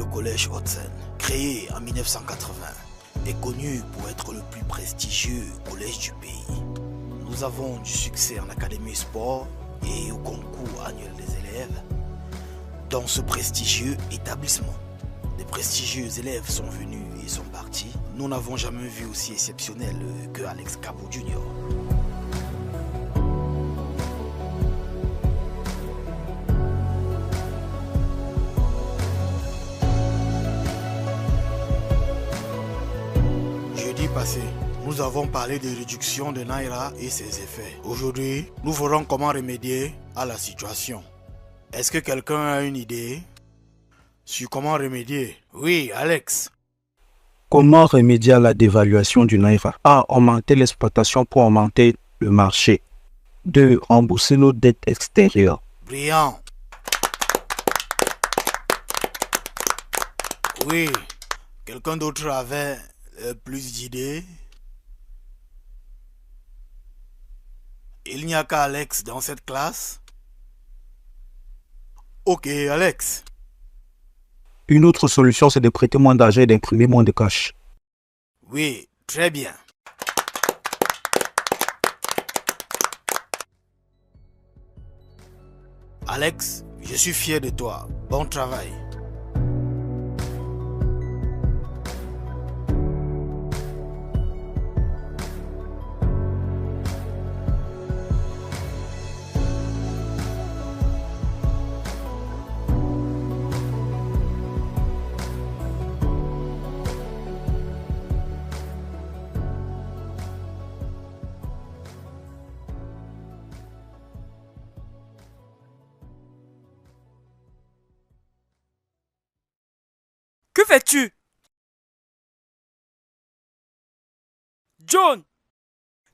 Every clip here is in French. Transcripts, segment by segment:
collège Hudson, créé en 1980, est connu pour être le plus prestigieux collège du pays. Nous avons du succès en académie sport et au concours annuel des élèves. Dans ce prestigieux établissement, des prestigieux élèves sont venus et sont partis. Nous n'avons jamais vu aussi exceptionnel que Alex Cabot Jr. Jeudi passé, nous avons parlé de réduction de Naira et ses effets. Aujourd'hui, nous verrons comment remédier à la situation. Est-ce que quelqu'un a une idée sur comment remédier? Oui, Alex. Comment remédier à la dévaluation du Naira? A. Augmenter l'exploitation pour augmenter le marché. 2. Rembourser nos dettes extérieures. Brillant. Oui, quelqu'un d'autre avait plus d'idées? Il n'y a qu'Alex dans cette classe? Ok, Alex. Une autre solution, c'est de prêter moins d'argent et d'imprimer moins de cash. Oui, très bien. Alex, je suis fier de toi. Bon travail. Que fais-tu? John,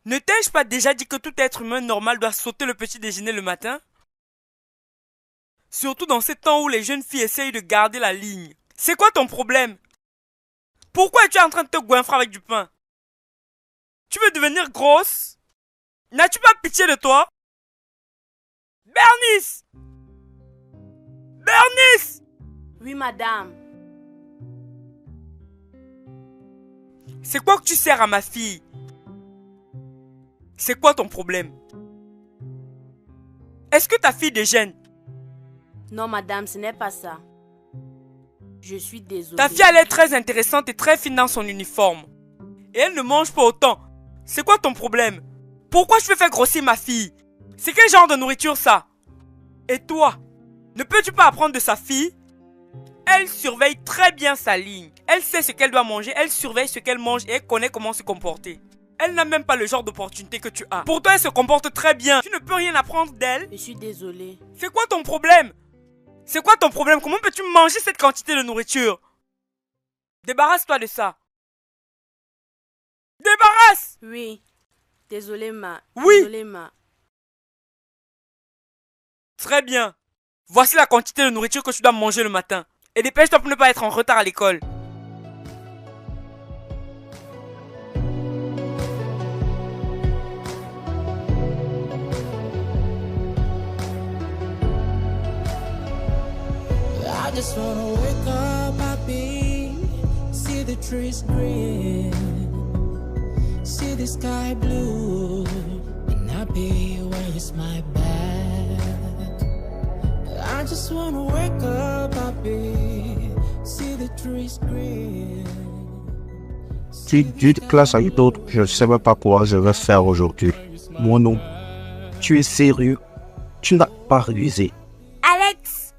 ne t'ai-je pas déjà dit que tout être humain normal doit sauter le petit déjeuner le matin? Surtout dans ces temps où les jeunes filles essayent de garder la ligne. C'est quoi ton problème? Pourquoi es-tu en train de te goinfrer avec du pain? Tu veux devenir grosse? N'as-tu pas pitié de toi? Bernice! Bernice! Oui, madame. C'est quoi que tu sers à ma fille? C'est quoi ton problème? Est-ce que ta fille déjeune? Non, madame, ce n'est pas ça. Je suis désolée. Ta fille elle est très intéressante et très fine dans son uniforme. Et elle ne mange pas autant. C'est quoi ton problème? Pourquoi je veux faire grossir ma fille? C'est quel genre de nourriture ça? Et toi, ne peux-tu pas apprendre de sa fille? Elle surveille très bien sa ligne. Elle sait ce qu'elle doit manger, elle surveille ce qu'elle mange et elle connaît comment se comporter. Elle n'a même pas le genre d'opportunité que tu as. Pourtant, elle se comporte très bien. Tu ne peux rien apprendre d'elle? Je suis désolée. C'est quoi ton problème? C'est quoi ton problème? Comment peux-tu manger cette quantité de nourriture? Débarrasse-toi de ça. Débarrasse! Oui. Désolée, ma. Oui. Désolée, ma. Très bien. Voici la quantité de nourriture que tu dois manger le matin. Et dépêche-toi pour ne pas être en retard à l'école. I just wanna wake up happy, see the trees green, see the sky blue, and happy when you smile back. I just wanna wake up happy, see the trees green. Si d'une classe à une autre, je ne sais même pas quoi je vais faire aujourd'hui. Mon nom, tu es sérieux? Tu n'as pas révisé. Alex!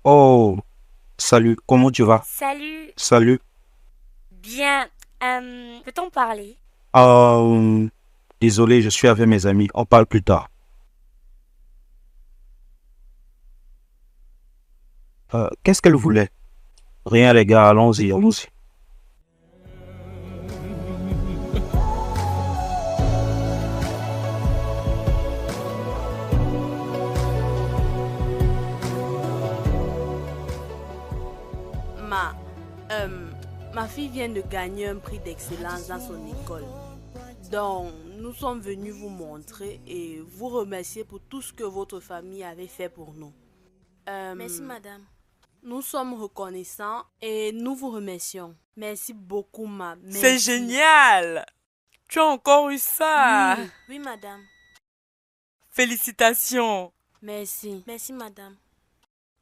Oh, salut, comment tu vas? Salut! Salut. Bien, peut-on parler? Désolé, je suis avec mes amis, on parle plus tard. Qu'est-ce qu'elle voulait? Rien les gars, allons-y, allons-y. Ma fille vient de gagner un prix d'excellence dans son école. Donc, nous sommes venus vous montrer et vous remercier pour tout ce que votre famille avait fait pour nous. Merci, madame. Nous sommes reconnaissants et nous vous remercions. Merci beaucoup, ma. Merci. C'est génial! Tu as encore eu ça! Oui, oui, madame. Félicitations! Merci. Merci, madame.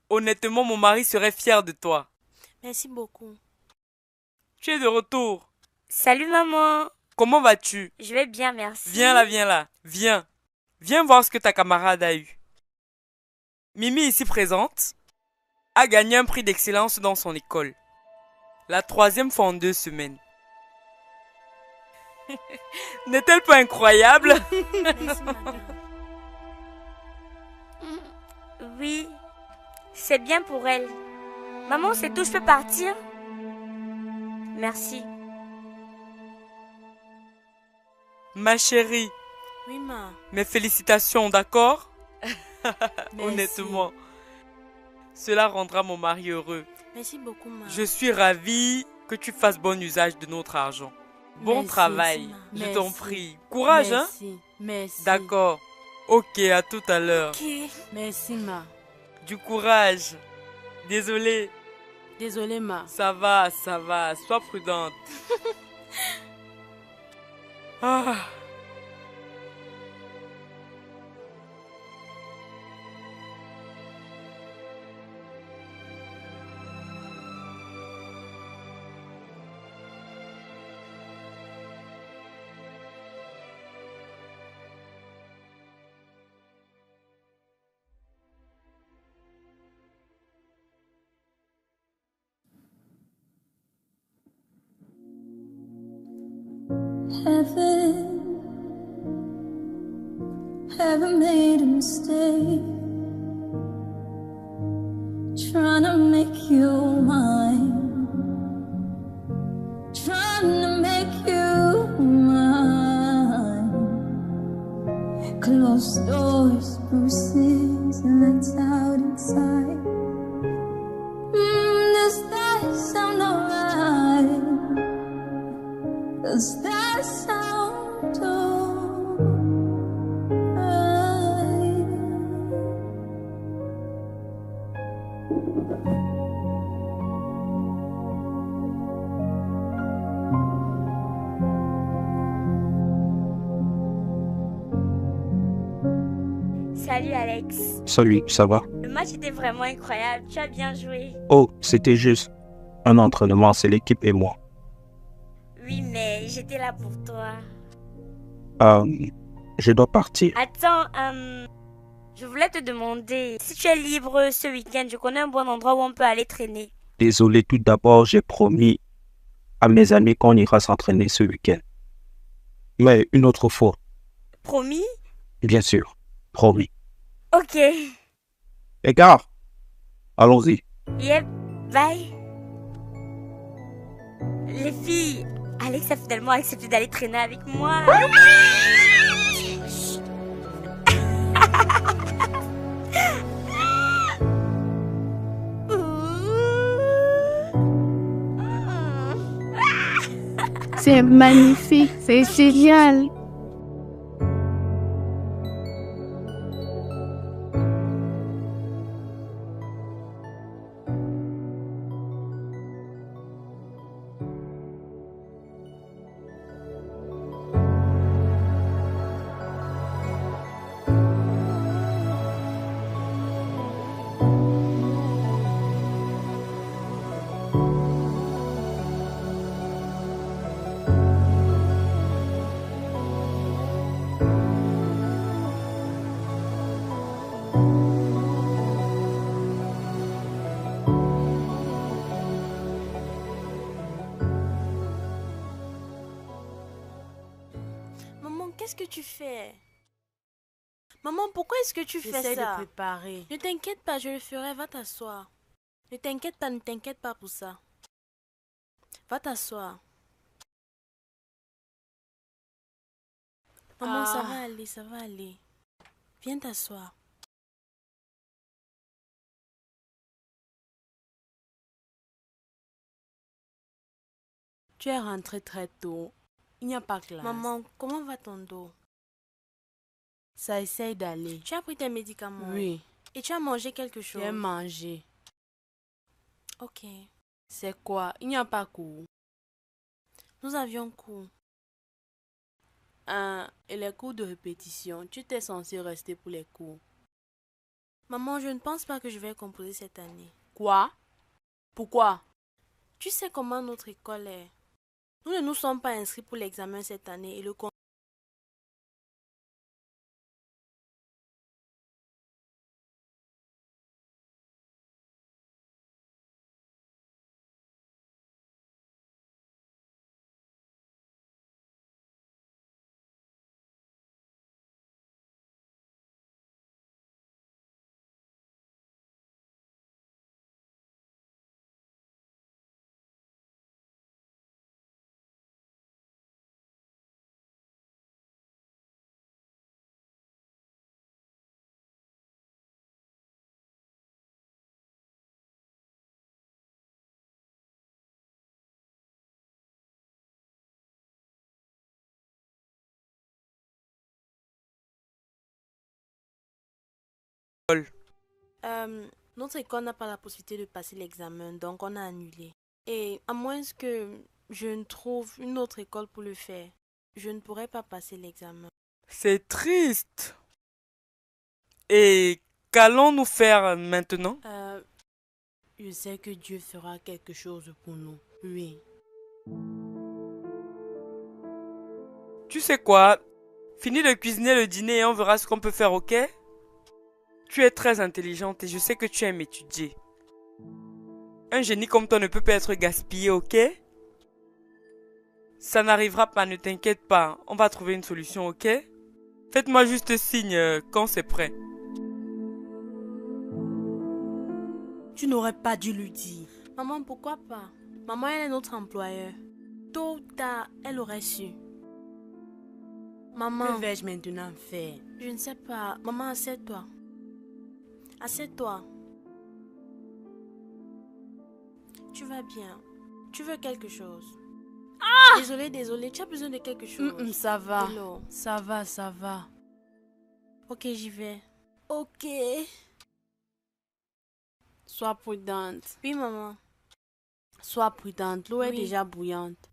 Honnêtement, mon mari serait fier de toi. Merci beaucoup. Tu es de retour. Salut maman. Comment vas-tu? Je vais bien, merci. Viens là, viens là. Viens. Viens voir ce que ta camarade a eu. Mimi, ici présente, a gagné un prix d'excellence dans son école. La 3e fois en 2 semaines. N'est-elle pas incroyable? Merci, madame. Oui, c'est bien pour elle. Maman, c'est tout, je peux partir? Merci. Ma chérie, Oui, ma. mes félicitations, d'accord? Merci. Honnêtement, cela rendra mon mari heureux. Merci beaucoup, ma. Je suis ravie que tu fasses bon usage de notre argent. Bon Merci, travail, ma. je t'en Merci. prie. Courage, Merci. hein? Merci. D'accord. Ok, à tout à l'heure. Ok. Merci, ma. Du courage. Désolé, Désolée, ma. ça va, sois prudente. Ah. Haven't made a mistake trying to make you mine, trying to make you mine. Closed doors, bruises, and lights out inside. Does that sound alright? Does that sound alright? Salut Alex. Salut, ça va? Le match était vraiment incroyable. Tu as bien joué. Oh, c'était juste un entraînement, c'est l'équipe et moi. Oui, mais j'étais là pour toi. Je dois partir. Attends, je voulais te demander si tu es libre ce week-end. Je connais un bon endroit où on peut aller traîner. Désolé, tout d'abord, j'ai promis à mes amis qu'on ira s'entraîner ce week-end. Mais une autre fois, Promis? bien sûr, promis. Ok. Les gars, allons-y. Yep, bye. Les filles, Alex a finalement accepté d'aller traîner avec moi. C'est magnifique, c'est génial. Maman, qu'est-ce que tu fais? Maman, pourquoi est-ce que tu fais ça? J'essaie de préparer. Ne t'inquiète pas, je le ferai. Va t'asseoir. Ne t'inquiète pas pour ça. Va t'asseoir. Maman, ça va aller, ça va aller. Viens t'asseoir. Tu es rentrée très tôt. Il n'y a pas classe. Maman, comment va ton dos? Ça essaye d'aller. Tu as pris tes médicaments? Oui, Et tu as mangé quelque chose? j'ai mangé. Ok. C'est quoi? Il n'y a pas cours. Nous avions cours. Et les cours de répétition, tu étais censé rester pour les cours. Maman, je ne pense pas que je vais composer cette année. Quoi? Pourquoi? Tu sais comment notre école est. Nous ne nous sommes pas inscrits pour l'examen cette année et le notre école n'a pas la possibilité de passer l'examen, donc on a annulé. Et à moins que je ne trouve une autre école pour le faire, je ne pourrai pas passer l'examen. C'est triste. Et qu'allons-nous faire maintenant? Je sais que Dieu fera quelque chose pour nous. Oui. Tu sais quoi? Finis de cuisiner le dîner et on verra ce qu'on peut faire, ok? Tu es très intelligente et je sais que tu aimes étudier. Un génie comme toi ne peut pas être gaspillé, ok? Ça n'arrivera pas, ne t'inquiète pas. On va trouver une solution, ok? Faites-moi juste signe quand c'est prêt. Tu n'aurais pas dû lui dire. Maman, pourquoi pas? Maman, elle est notre employeur. Tôt ou tard, elle aurait su. Maman. Que vais-je maintenant faire? Je ne sais pas. Maman, assieds-toi. Assieds-toi. Tu vas bien. Tu veux quelque chose? Ah! Désolée. Tu as besoin de quelque chose. Ça va. Hello. Ça va. Ok, j'y vais. Ok. Sois prudente. Oui, maman. Sois prudente. L'eau est déjà bouillante.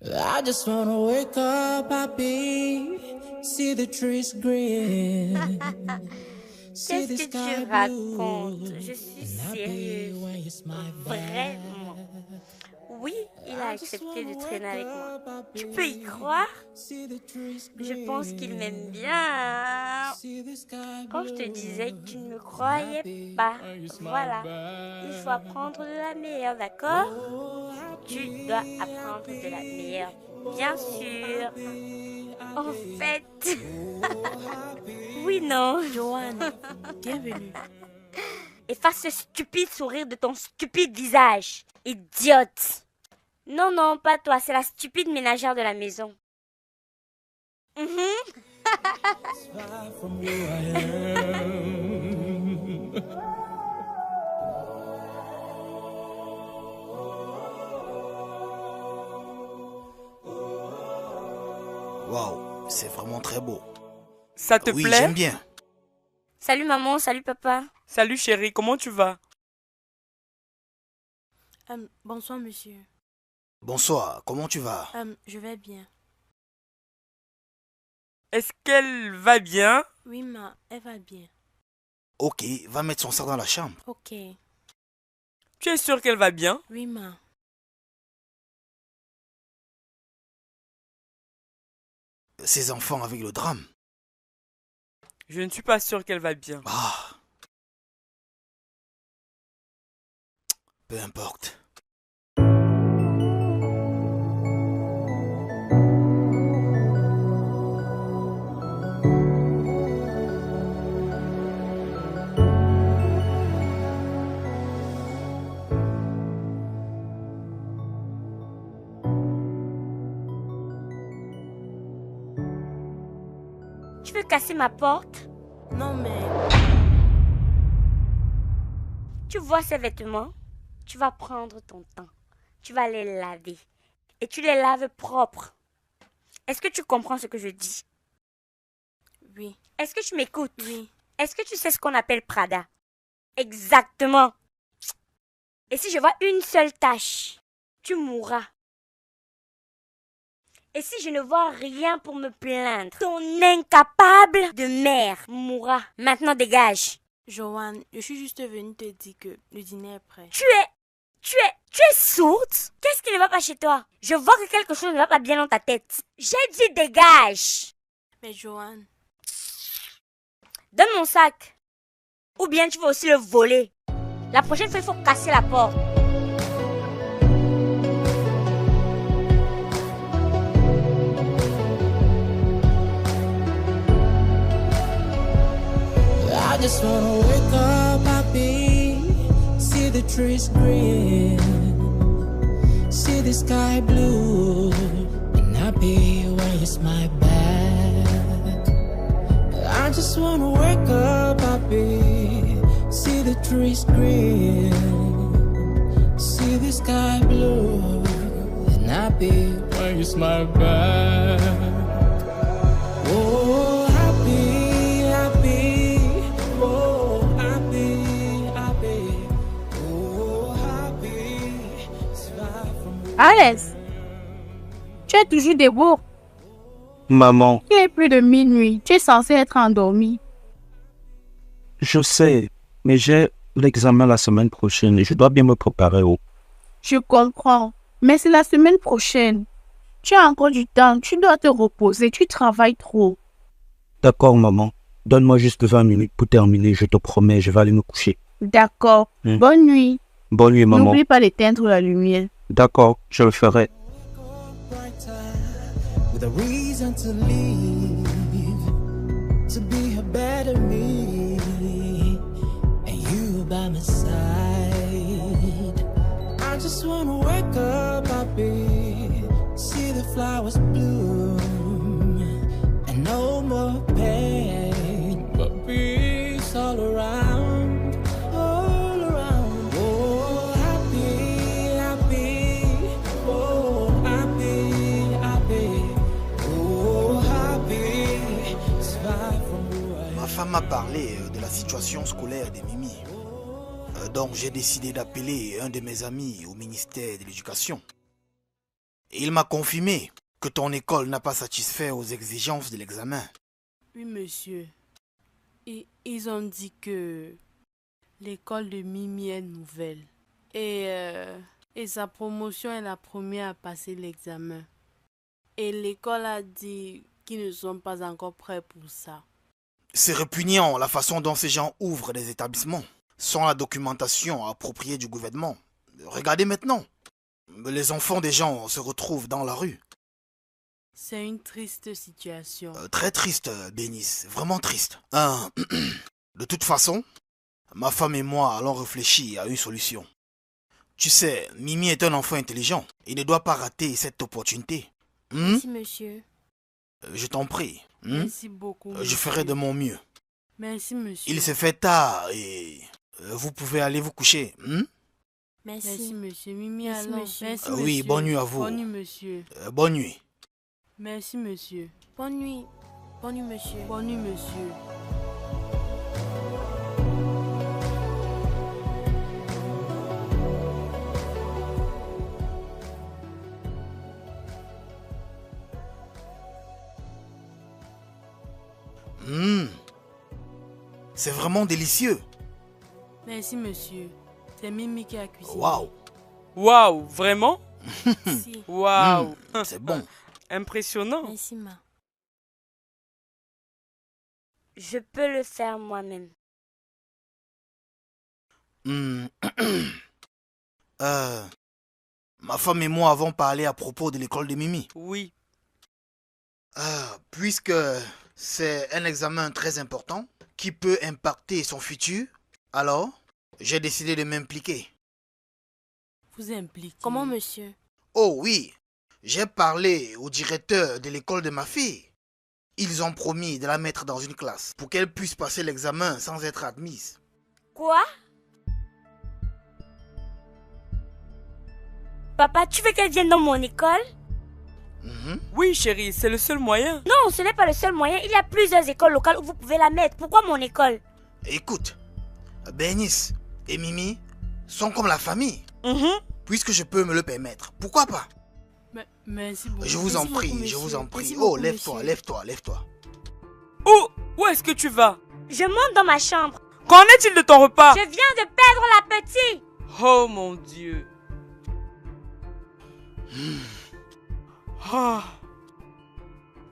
I just wanna wake up happy, see the trees green. Qu'est-ce que tu racontes? Je suis sérieuse. Vraiment. Oui, il a accepté de traîner avec moi. Tu peux y croire? Je pense qu'il m'aime bien. Quand je te disais que tu ne me croyais pas, voilà. Il faut apprendre de la meilleure, d'accord? Tu dois apprendre de la meilleure, bien sûr. En fait... Oui, non. Joanne, bienvenue. Efface ce stupide sourire de ton stupide visage. Idiote. Non, pas toi. C'est la stupide ménagère de la maison. Waouh, c'est vraiment très beau. Ça te Oui, plaît? j'aime bien. Salut maman, salut papa. Salut chérie, comment tu vas? Bonsoir, monsieur. Bonsoir, comment tu vas? Je vais bien. Est-ce qu'elle va bien? Oui, elle va bien. Ok, va mettre son sac dans la chambre. Ok. Tu es sûre qu'elle va bien? Oui, Ces enfants avec le drame. Je ne suis pas sûre qu'elle va bien. Ah. Peu importe. Tu veux casser ma porte? Non, mais... Tu vois ces vêtements? Tu vas prendre ton temps. Tu vas les laver. Et tu les laves propres. Est-ce que tu comprends ce que je dis? Oui. Est-ce que tu m'écoutes? Oui. Est-ce que tu sais ce qu'on appelle Prada? Exactement. Et si je vois une seule tache, tu mourras. Et si je ne vois rien pour me plaindre, ton incapable de mère mourra. Maintenant, dégage. Joanne, je suis juste venue te dire que le dîner est prêt. Tu es sourde? Qu'est-ce qui ne va pas chez toi? Je vois que quelque chose ne va pas bien dans ta tête. J'ai dit dégage. Mais Joanne... Donne mon sac. Ou bien tu vas aussi le voler. La prochaine fois, il faut casser la porte. I just wanna wake up happy, see the trees green, see the sky blue, and happy when you smile back. I just wanna wake up happy, see the trees green, see the sky blue, and happy when you smile back. Oh, happy, happy, oh, happy, happy, oh, happy, smile from Alex, tu es toujours debout. Maman, Il est plus de minuit. Tu es censé être endormi. je sais, mais j'ai l'examen la semaine prochaine et je dois bien me préparer. Je comprends. Mais c'est la semaine prochaine. Tu as encore du temps. Tu dois te reposer. Tu travailles trop. D'accord, maman. Donne-moi juste 20 minutes pour terminer. Je te promets, je vais aller me coucher. D'accord. Bonne nuit. Bonne nuit, maman. N'oublie pas d'éteindre la lumière. D'accord, je le ferai. with a reason to leave, to be a better me, and you by my side. I just wanna wake up happy, see the flowers bloom, and no more pain, but peace all around, all around. Oh, happy, happy, oh, happy, happy, oh, happy, smile from who I am. Ma femme m'a parlé de la situation scolaire des Mimi. Donc j'ai décidé d'appeler un de mes amis au ministère de l'Éducation. Et il m'a confirmé que ton école n'a pas satisfait aux exigences de l'examen. Oui, monsieur. Ils ont dit que l'école de Mimi est nouvelle. Et sa promotion est la première à passer l'examen. Et l'école a dit qu'ils ne sont pas encore prêts pour ça. C'est répugnant la façon dont ces gens ouvrent des établissements sans la documentation appropriée du gouvernement. Regardez maintenant. Les enfants des gens se retrouvent dans la rue. C'est une triste situation. Très triste, Bénice. Vraiment triste. De toute façon, ma femme et moi allons réfléchir à une solution. Tu sais, Mimi est un enfant intelligent. Il ne doit pas rater cette opportunité. Merci, monsieur. Je t'en prie. Merci beaucoup. Je ferai de mon mieux. Merci, monsieur. Il se fait tard et vous pouvez aller vous coucher. Merci, monsieur. Mimi, Merci, allons. monsieur. Merci, Oui, monsieur. bonne nuit à vous. Bonne nuit, monsieur. Bonne nuit. Merci, monsieur. Bonne nuit. Bonne nuit, monsieur. Bonne nuit, monsieur. C'est vraiment délicieux. Merci, monsieur. C'est Mimi qui a cuisiné. Waouh. Waouh, vraiment? Merci. Waouh. C'est bon. Impressionnant. Merci, ma. Je peux le faire moi-même. Ma femme et moi avons parlé à propos de l'école de Mimi. Oui. Puisque c'est un examen très important qui peut impacter son futur, alors j'ai décidé de m'impliquer. Vous impliquez. Comment, monsieur? Oh oui, j'ai parlé au directeur de l'école de ma fille. Ils ont promis de la mettre dans une classe pour qu'elle puisse passer l'examen sans être admise. Quoi? Papa, tu veux qu'elle vienne dans mon école? Oui, chérie, c'est le seul moyen. Non, ce n'est pas le seul moyen. Il y a plusieurs écoles locales où vous pouvez la mettre. Pourquoi mon école? Écoute, Bénice et Mimi sont comme la famille. Mhm. Puisque je peux me le permettre, pourquoi pas? Merci beaucoup. Je vous en Merci prie, beaucoup, je vous monsieur. en prie. Merci Oh, beaucoup, lève-toi, monsieur. lève-toi, lève-toi. Où est-ce que tu vas? Je monte dans ma chambre. Qu'en est-il de ton repas? Je viens de perdre la petite. Oh mon Dieu. Ah.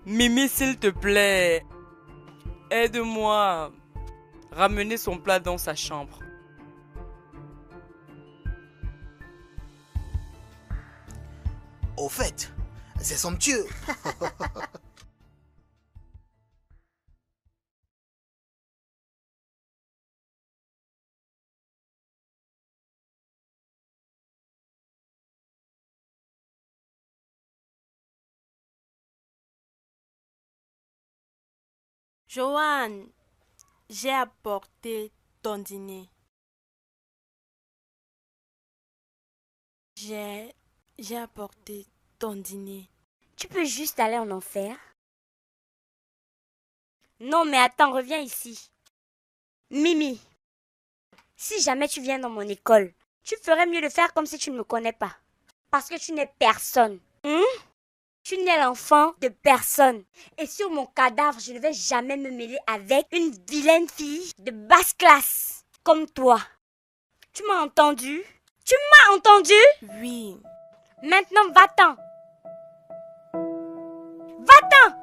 Mimi, s'il te plaît, aide-moi à ramener son plat dans sa chambre. Au fait, c'est somptueux. Joanne, j'ai apporté ton dîner. J'ai apporté ton dîner. Tu peux juste aller en enfer? Non, mais attends, reviens ici. Mimi, si jamais tu viens dans mon école, tu ferais mieux de faire comme si tu ne me connais pas. Parce que tu n'es personne. Tu n'es l'enfant de personne. Et sur mon cadavre, je ne vais jamais me mêler avec une vilaine fille de basse classe comme toi. Tu m'as entendu? Tu m'as entendu? Oui. Maintenant, va-t'en. Va-t'en.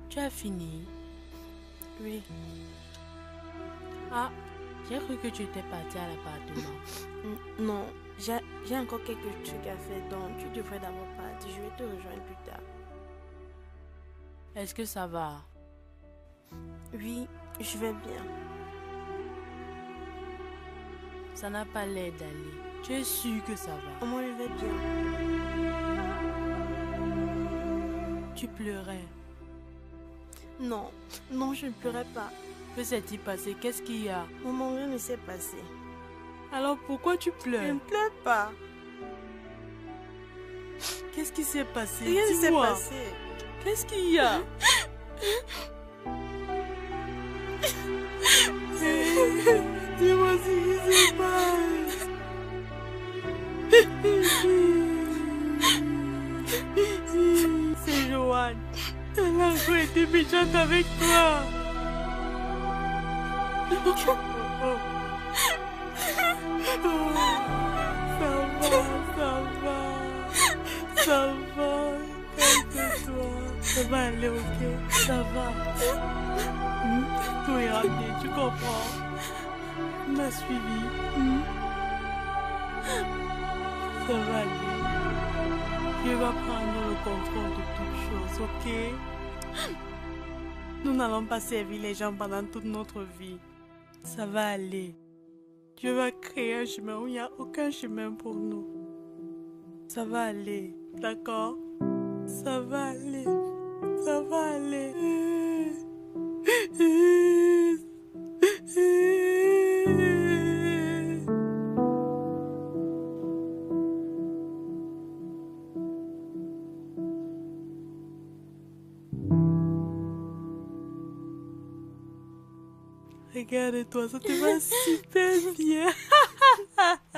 Tu as fini? Oui. Ah, j'ai cru que tu étais parti à l'appartement. Non, j'ai encore quelques trucs à faire, donc tu devrais d'abord partir. Je vais te rejoindre plus tard. Est-ce que ça va? Oui, je vais bien. Ça n'a pas l'air d'aller. Tu es sûr que ça va? Moi, je vais bien. Tu pleurais. Non, non, je ne pleurais pas. Que s'est-il passé? Qu'est-ce qu'il y a? Maman, rien ne s'est passé. Alors pourquoi tu Je pleures? ne pleure pas. Qu'est-ce qui s'est passé? Rien ne s'est Dis-moi. passé. Qu'est-ce qu'il y a? Dis-moi ce qui se passe. C'est Joanne. Elle a encore été méchante avec toi. Ça va. Calme-toi. Ça va aller, ok? Ça va. Tout ira bien, tu comprends? Tu m'as suivi. Ça va aller. Dieu va prendre le contrôle de toutes choses, ok? Nous n'allons pas servir les gens pendant toute notre vie. Ça va aller. Dieu va créer un chemin où il n'y a aucun chemin pour nous. Ça va aller, d'accord? Ça va aller. Ça va aller. Regarde-toi, ça te va super bien.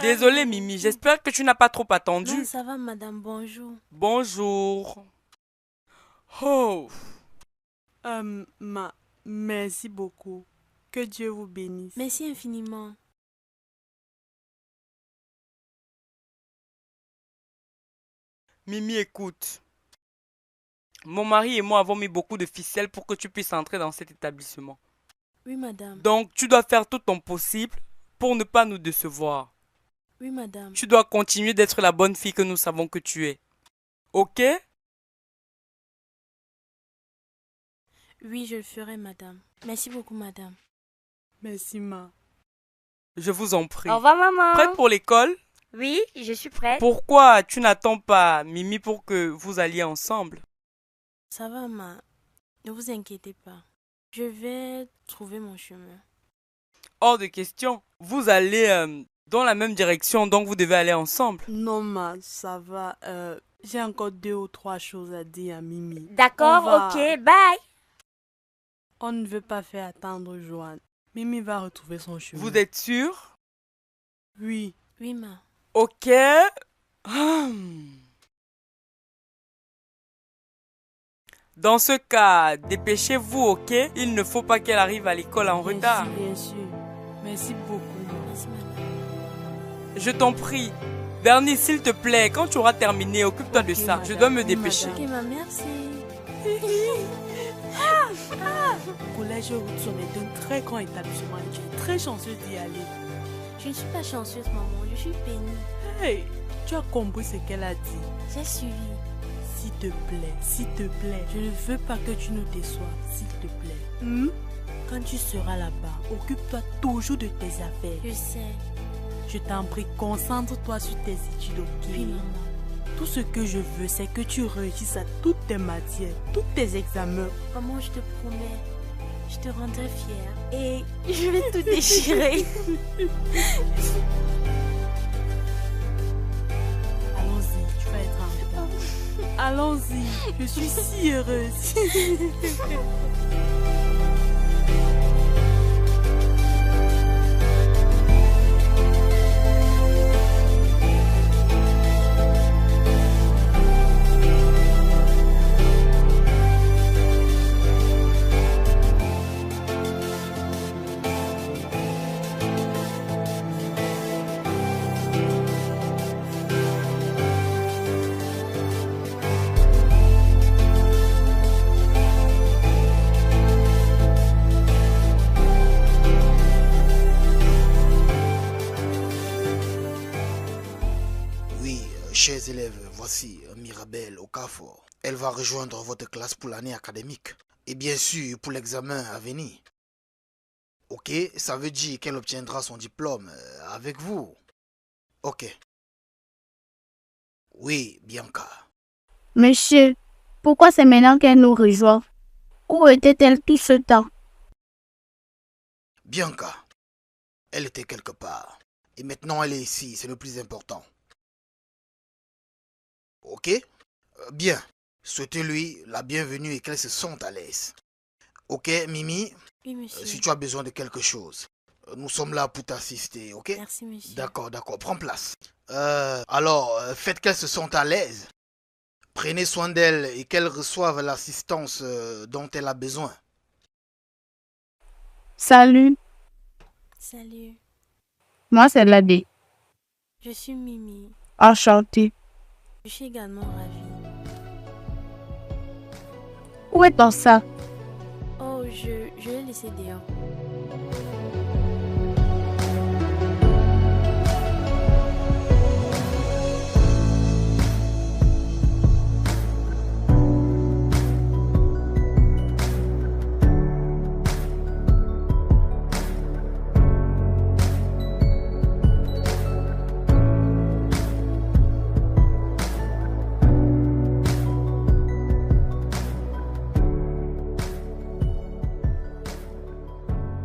Désolée Mimi, j'espère que tu n'as pas trop attendu. Non, ça va, madame, bonjour. Bonjour. Oh. Merci beaucoup. Que Dieu vous bénisse. Merci infiniment. Mimi, écoute. Mon mari et moi avons mis beaucoup de ficelles pour que tu puisses entrer dans cet établissement. Oui, madame. Donc, tu dois faire tout ton possible pour ne pas nous décevoir. Oui, madame. Tu dois continuer d'être la bonne fille que nous savons que tu es. Ok? Oui, je le ferai, madame. Merci beaucoup, madame. Merci, ma. Je vous en prie. Au revoir, maman. Prête pour l'école? Oui, je suis prête. Pourquoi tu n'attends pas Mimi pour que vous alliez ensemble? Ça va, ma. Ne vous inquiétez pas. Je vais trouver mon chemin. Hors de question. Vous allez dans la même direction, donc vous devez aller ensemble. Non, ma, ça va. J'ai encore 2 ou 3 choses à dire à Mimi. D'accord, ok, bye. On ne veut pas faire attendre Joanne. Mimi va retrouver son chemin. Vous êtes sûr? Oui. Oui, ma. Ok. Dans ce cas, dépêchez-vous, ok? Il ne faut pas qu'elle arrive à l'école en retard. Bien sûr. Merci beaucoup. Merci, madame. Je t'en prie. Bernie, s'il te plaît, quand tu auras terminé, occupe-toi de ça. madame. Je dois me Oui, dépêcher. Ok, ma, merci. Le collège Routson est un très grand établissement et tu es très chanceux d'y aller. Je ne suis pas chanceuse, maman. Je suis pénie. Hey, tu as compris ce qu'elle a dit. J'ai suivi. S'il te plaît, je ne veux pas que tu nous déçoives, s'il te plaît. Quand tu seras là-bas, occupe-toi toujours de tes affaires. Je sais. Je t'en prie, concentre-toi sur tes études, ok? Oui, maman. Tout ce que je veux, c'est que tu réussisses à toutes tes matières, tous tes examens. Maman, je te promets. Je te rendrai fière. Et je vais tout déchirer. Allons-y, tu vas être en retard. Allons-y, je suis si heureuse. Oui, chers élèves, voici Mirabelle Okafor. Elle va rejoindre votre classe pour l'année académique. Et bien sûr, pour l'examen à venir. Ok, ça veut dire qu'elle obtiendra son diplôme avec vous. Ok. Oui, Bianca. Monsieur, pourquoi c'est maintenant qu'elle nous rejoint? Où était-elle tout ce temps? Bianca. Elle était quelque part. Et maintenant elle est ici, c'est le plus important. Ok? Bien. Souhaitez-lui la bienvenue et qu'elle se sente à l'aise. Ok, Mimi? Oui, monsieur. Si tu as besoin de quelque chose, nous sommes là pour t'assister, ok? Merci, monsieur. D'accord, prends place. Alors, faites qu'elle se sente à l'aise. Prenez soin d'elle et qu'elle reçoive l'assistance dont elle a besoin. Salut, Salut. moi c'est Ladé. Je suis Mimi. Enchantée. Je suis également ravie. Où est ton sac? Oh, je l'ai laissé dehors.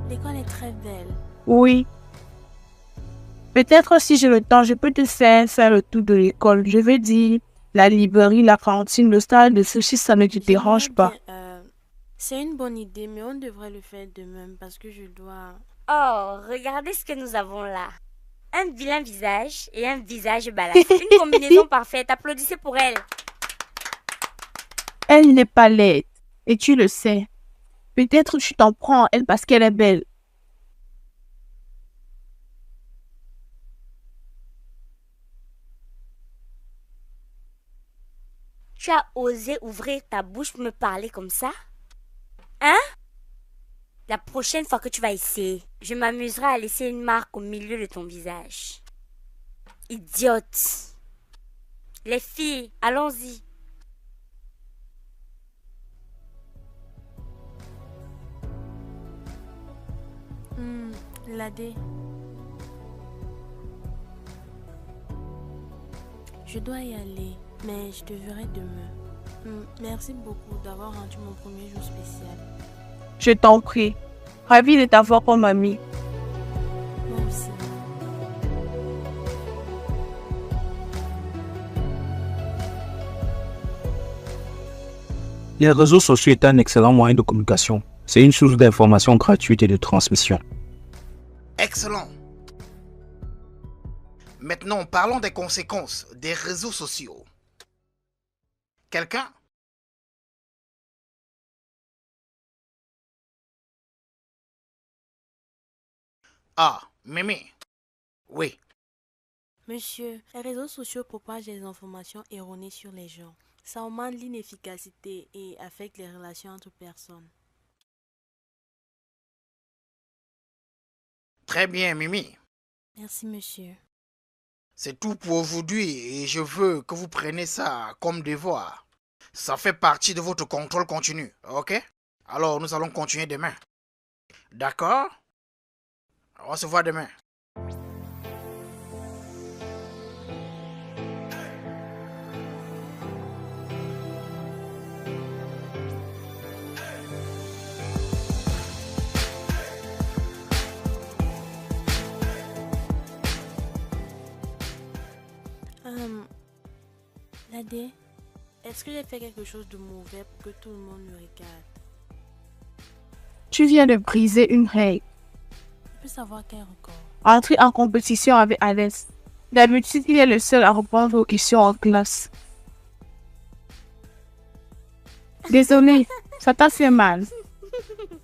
L'école est très belle. Oui. Peut-être si j'ai le temps, je peux te faire le tour de l'école. Je veux dire, la librairie, la cantine, le stade de sushi, ça ne te dérange pas. C'est une bonne idée, mais on devrait le faire demain parce que je dois... Oh, regardez ce que nous avons là. Un vilain visage et un visage balafré. Une combinaison parfaite. Applaudissez pour elle. Elle n'est pas laide. Et tu le sais. Peut-être tu t'en prends à elle parce qu'elle est belle. Tu as osé ouvrir ta bouche pour me parler comme ça? Hein? La prochaine fois que tu vas essayer, je m'amuserai à laisser une marque au milieu de ton visage. Idiote. Les filles, allons-y. Ladé. Je dois y aller, mais je te verrai demain. Merci beaucoup d'avoir rendu mon premier jour spécial. Je t'en prie. Ravi de t'avoir comme ami. Moi aussi. Les réseaux sociaux est un excellent moyen de communication. C'est une source d'information gratuite et de transmission. Excellent. Maintenant, parlons des conséquences des réseaux sociaux. Quelqu'un? Ah, Mimi. Oui. Monsieur, les réseaux sociaux propagent des informations erronées sur les gens. Ça augmente l'inefficacité et affecte les relations entre personnes. Très bien, Mimi. Merci, monsieur. C'est tout pour aujourd'hui et je veux que vous preniez ça comme devoir. Ça fait partie de votre contrôle continu, ok? Alors, nous allons continuer demain. D'accord? On se voit demain. Ladé, est-ce que j'ai fait quelque chose de mauvais pour que tout le monde me regarde? Tu viens de briser une règle. Je peux savoir quel record? Entrer en compétition avec Alès. D'habitude, il est le seul à répondre aux questions en classe. Désolé, ça t'a fait mal.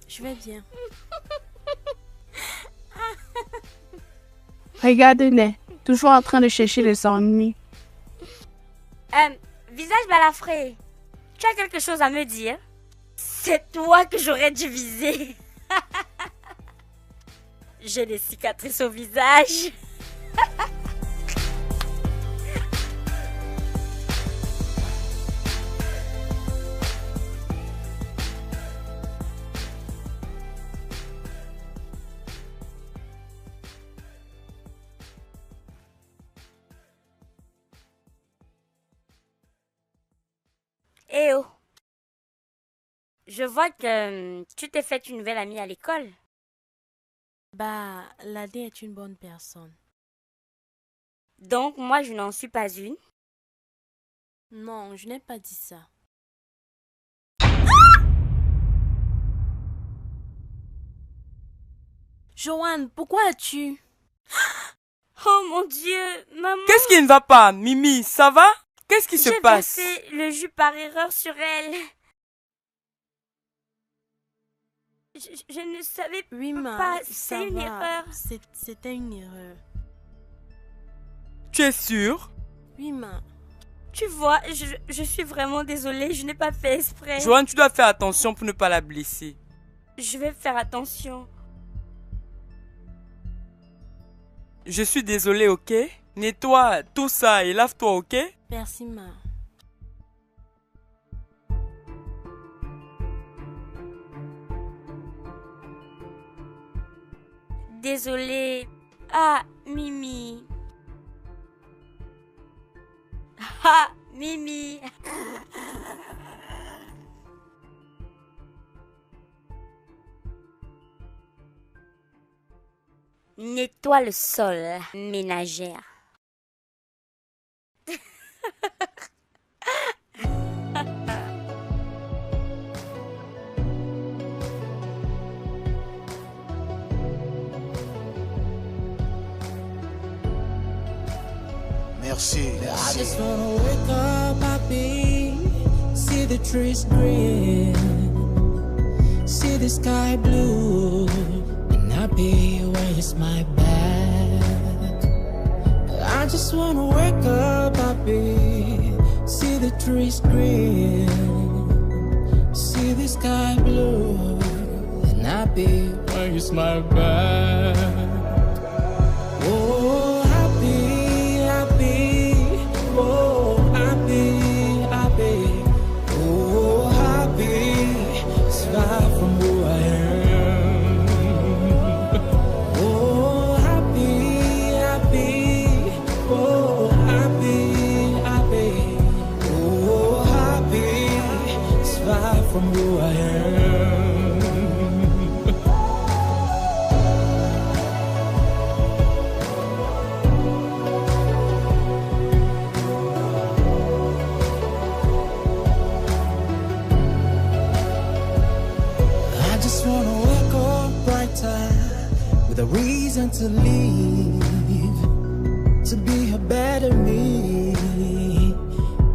Je vais bien. Regarde-les, toujours en train de chercher les ennuis. Visage balafré, tu as quelque chose à me dire? C'est toi que j'aurais dû viser. J'ai des cicatrices au visage. Eh oh, je vois que tu t'es fait une nouvelle amie à l'école. Bah, Ladé est une bonne personne. Donc moi je n'en suis pas une. Non, je n'ai pas dit ça. Joanne, pourquoi as-tu... Oh mon Dieu, maman. Qu'est-ce qui ne va pas, Mimi? Ça va? Qu'est-ce qui se passe? J'ai versé le jus par erreur sur elle. Je ne savais pas. C'est une erreur. C'était une erreur. Tu es sûre? Oui, ma. Tu vois, je suis vraiment désolée. Je n'ai pas fait exprès. Joanne, tu dois faire attention pour ne pas la blesser. Je vais faire attention. Je suis désolée, ok? Nettoie tout ça et lave-toi, ok? Merci, ma. Désolée. Ah, Mimi. Ah, Mimi. Nettoie le sol, ménagère. Merci. I just wanna wake up happy, see the trees green, see the sky blue, and happy when you smile back. I just wanna wake up happy, See the trees green, see the sky blue, and happy when you smile back. Oh, happy, happy, oh, happy, happy, oh, happy, it's far from who I am. Oh, happy, happy, oh, happy, happy, oh, happy, it's far from who I am. I just wanna wake up brighter with a reason to leave, to be a better me,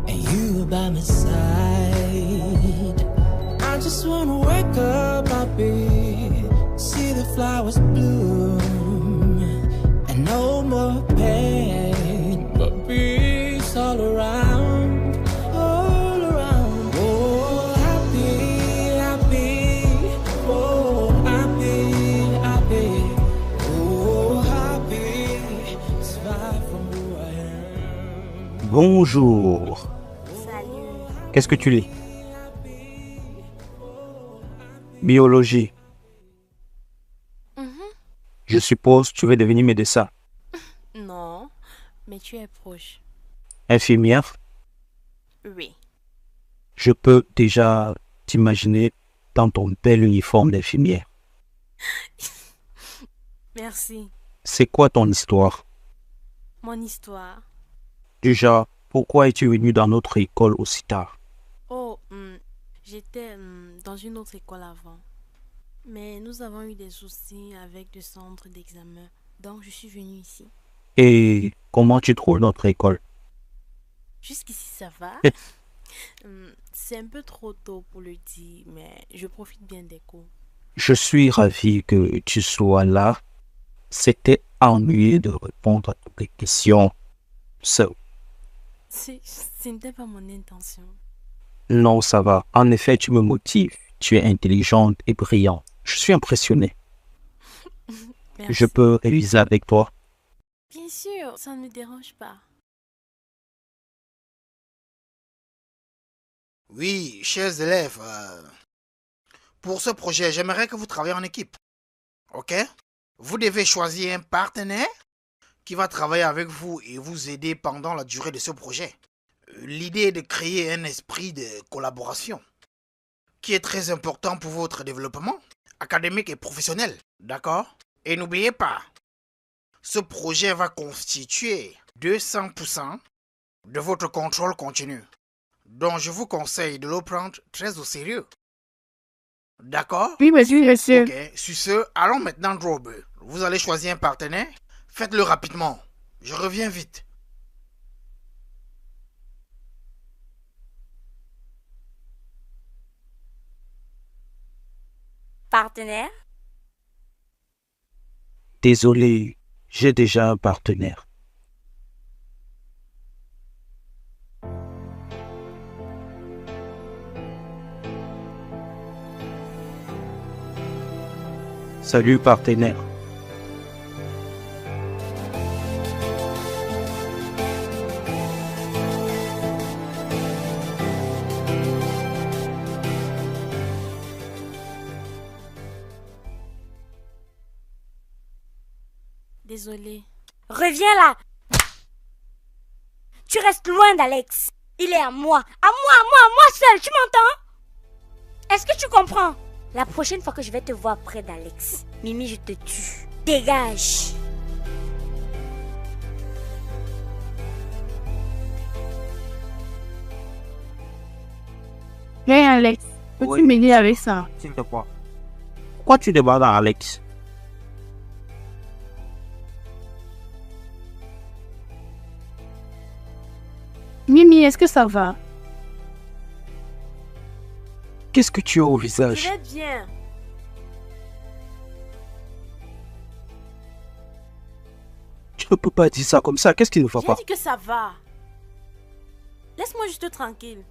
and you by my side. I just wanna wake up happy, see the flowers bloom, and no more pain, but peace all around, all around. Oh, happy, happy, oh, happy, happy, oh, happy, it's far from who I am. Bonjour. Salut. Qu'est-ce que tu lis? Biologie. Je suppose que tu veux devenir médecin. Non, mais tu es proche. Infirmière. Oui. Je peux déjà t'imaginer dans ton bel uniforme d'infirmière. Merci. C'est quoi ton histoire? Mon histoire. Déjà, pourquoi es-tu venu dans notre école aussi tard? Oh, j'étais dans une autre école avant. Mais nous avons eu des soucis avec le centre d'examen. Donc, je suis venue ici. Et comment tu trouves notre école? Jusqu'ici, ça va. C'est un peu trop tôt pour le dire, mais je profite bien des cours. Je suis ravi que tu sois là. C'était ennuyeux de répondre à toutes les questions. So, Ce n'était pas mon intention. non, ça va. En effet, tu me motives. Tu es intelligente et brillante. Je suis impressionné. Merci. Je peux réviser avec toi? Bien sûr, ça ne me dérange pas. Oui, chers élèves, pour ce projet, j'aimerais que vous travaillez en équipe. Ok? Vous devez choisir un partenaire qui va travailler avec vous et vous aider pendant la durée de ce projet. L'idée est de créer un esprit de collaboration qui est très important pour votre développement académique et professionnel. D'accord? Et n'oubliez pas, ce projet va constituer 200% de votre contrôle continu. Donc, je vous conseille de le prendre très au sérieux. D'accord? Oui, monsieur. Ok, sur ce, allons maintenant droit au but. Vous allez choisir un partenaire. Faites-le rapidement. Je reviens vite. Partenaire? Désolé, j'ai déjà un partenaire. Salut partenaire. Désolée. Reviens là. Tu restes loin d'Alex. Il est à moi. À moi seul. Tu m'entends? Est-ce que tu comprends? La prochaine fois que je vais te voir près d'Alex, Mimi, je te tue. Dégage. Viens, Alex. Peux-tu Oui. m'aider avec ça? S'il te plaît. Pourquoi tu débarques dans Alex? Mimi, est-ce que ça va? Qu'est-ce que tu as au Je visage? vais bien. Tu ne peux pas dire ça comme ça. Qu'est-ce qui ne va J'ai pas? dit que ça va. Laisse-moi juste tranquille.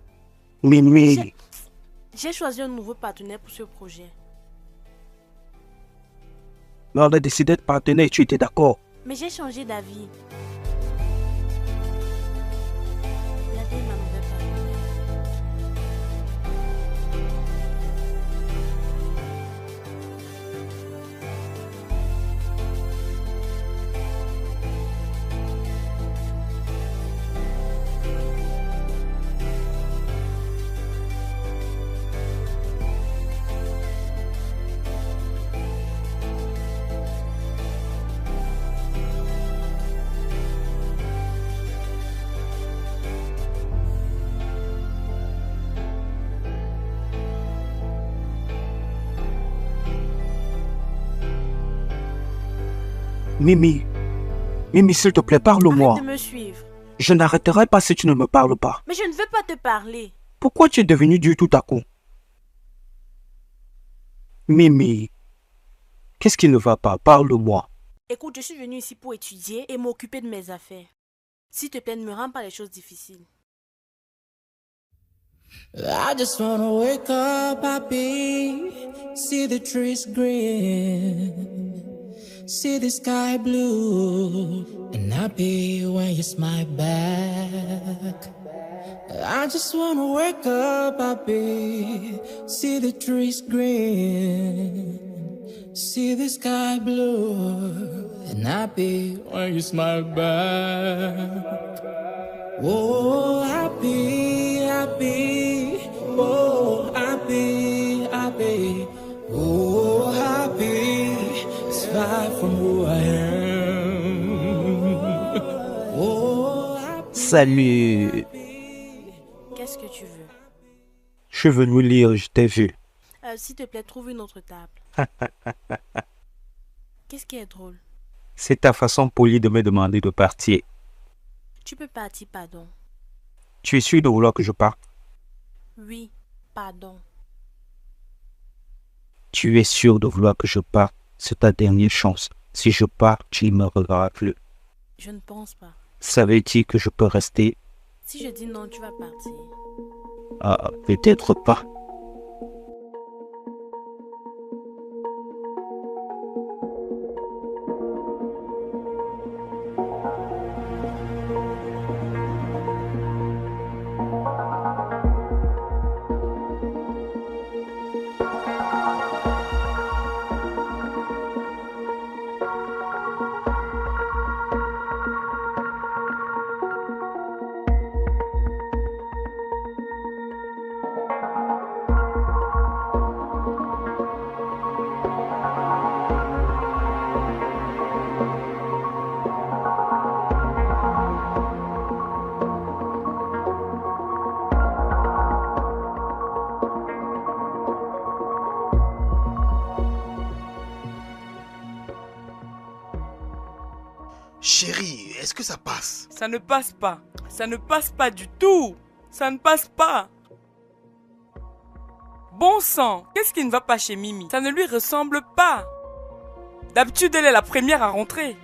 Mimi, J'ai choisi un nouveau partenaire pour ce projet. mais on a décidé de partenaire et tu étais d'accord. Mais j'ai changé d'avis. La vie est ma nouvelle partenaire. Mimi, Mimi, s'il te plaît, parle-moi. Arrête de me suivre. Je n'arrêterai pas si tu ne me parles pas. Mais je ne veux pas te parler. Pourquoi tu es devenu dur tout à coup? Mimi, qu'est-ce qui ne va pas? Parle-moi. Écoute, je suis venue ici pour étudier et m'occuper de mes affaires. S'il te plaît, ne me rends pas les choses difficiles. I just wanna wake up happy, see the trees green, see the sky blue, and happy when you smile back. I just wanna wake up happy, see the trees green, see the sky blue, and happy when you smile back. Oh, happy, happy, oh, happy, happy, oh, happy, it's far from who I am. Oh, happy. Salut. Qu'est-ce que tu veux? Je suis venu lire, je t'ai vu. S'il te plaît, trouve une autre table. Qu'est-ce qui est drôle? C'est ta façon polie de me demander de partir. Tu peux partir, pardon. Tu es sûr de vouloir que je parte? Oui, pardon. Tu es sûr de vouloir que je parte? C'est ta dernière chance. Si je pars, tu ne me reverras plus. Je ne pense pas. Ça veut dire que je peux rester? Si je dis non, tu vas partir. Ah, peut-être pas. Chérie, est-ce que ça passe? Ça ne passe pas. Ça ne passe pas du tout. Ça ne passe pas. Bon sang, qu'est-ce qui ne va pas chez Mimi? Ça ne lui ressemble pas. D'habitude, elle est la première à rentrer.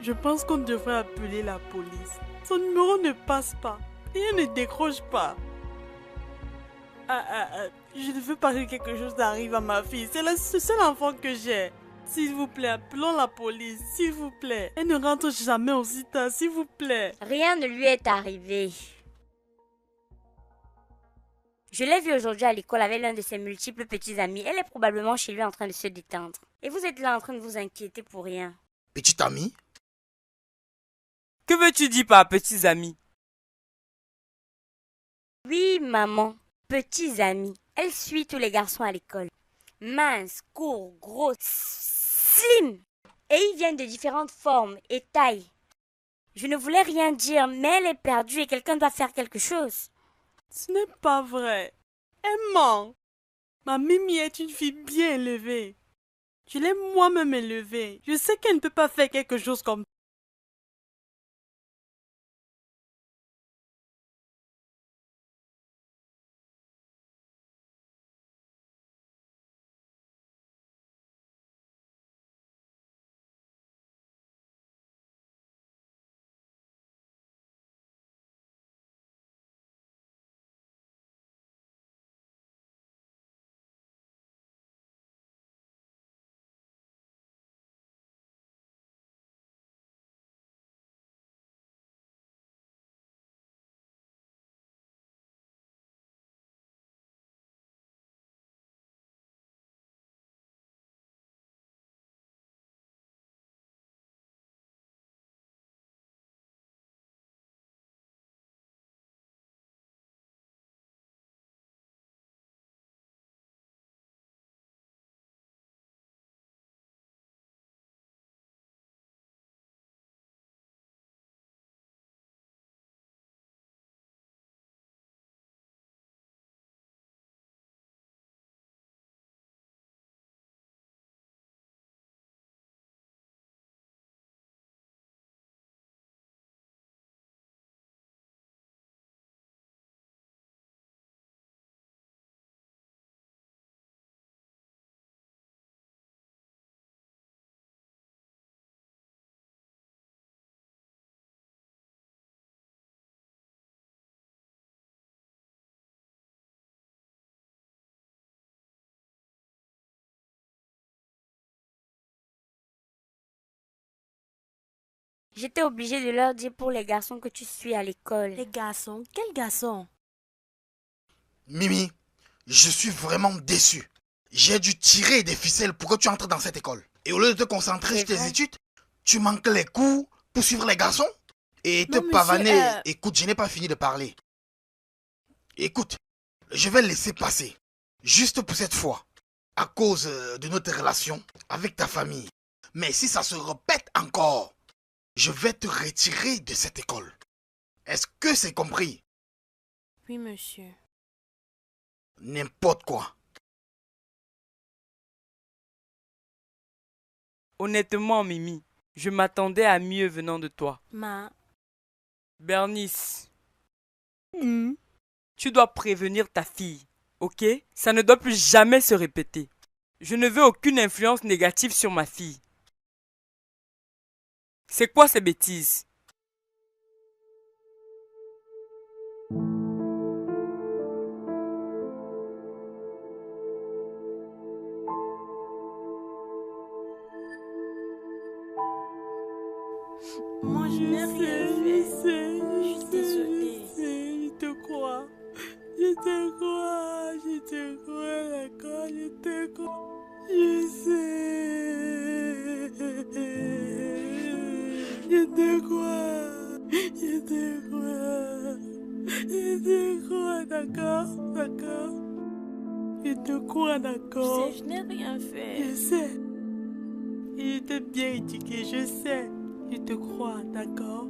Je pense qu'on devrait appeler la police. Son numéro ne passe pas. Et elle ne décroche pas. Je ne veux pas que quelque chose arrive à ma fille. C'est le seul enfant que j'ai. S'il vous plaît, appelons la police. S'il vous plaît. Elle ne rentre jamais aussi tard. S'il vous plaît. Rien ne lui est arrivé. Je l'ai vue aujourd'hui à l'école avec l'un de ses multiples petits amis. Elle est probablement chez lui en train de se détendre. Et vous êtes là en train de vous inquiéter pour rien. Petit ami? Que veux-tu dire par petits amis? Oui, maman. Petits amis. Elle suit tous les garçons à l'école. Mince, court, gros, slim. Et ils viennent de différentes formes et tailles. Je ne voulais rien dire, mais elle est perdue et quelqu'un doit faire quelque chose. Ce n'est pas vrai. Elle ment. Ma Mimi est une fille bien élevée. Je l'ai moi-même élevée. Je sais qu'elle ne peut pas faire quelque chose comme J'étais obligée de leur dire pour les garçons que tu suis à l'école. Les garçons? Quels garçons? Mimi, je suis vraiment déçu. J'ai dû tirer des ficelles pour que tu entres dans cette école. Et au lieu de te concentrer sur tes études, tu manques les cours pour suivre les garçons et te pavaner. Écoute, je n'ai pas fini de parler. Écoute, je vais laisser passer. Juste pour cette fois. À cause de notre relation avec ta famille. Mais si ça se répète encore, je vais te retirer de cette école. Est-ce que c'est compris? Oui, monsieur. N'importe quoi. Honnêtement, Mimi, je m'attendais à mieux venant de toi. Bernice, tu dois prévenir ta fille, ok? Ça ne doit plus jamais se répéter. Je ne veux aucune influence négative sur ma fille. C'est quoi ces bêtises? Moi, je n'ai rien fait. Je suis désolée. Je te crois. Je te crois. Je te crois, d'accord. Je te crois. Je sais. Je te crois. Je te crois. Je te crois, d'accord. D'accord. Je te crois, d'accord. Tu sais, je n'ai rien fait. Je sais. Il était bien éduqué, je sais. Je te crois, d'accord?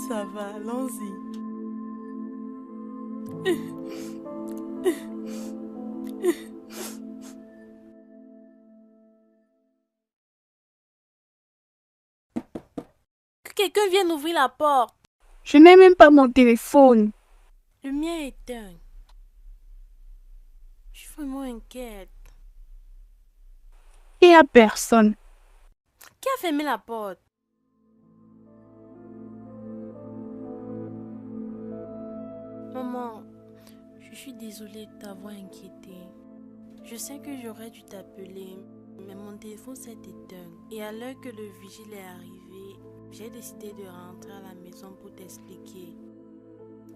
Ça va, allons-y. Que quelqu'un vienne ouvrir la porte. Je n'ai même pas mon téléphone. Le mien est éteint. Je suis vraiment inquiète. Il n'y a personne. Qui a fermé la porte? Maman, je suis désolée de t'avoir inquiété. Je sais que j'aurais dû t'appeler, mais mon téléphone s'est éteint. Et à l'heure que le vigile est arrivé, j'ai décidé de rentrer à la maison pour t'expliquer.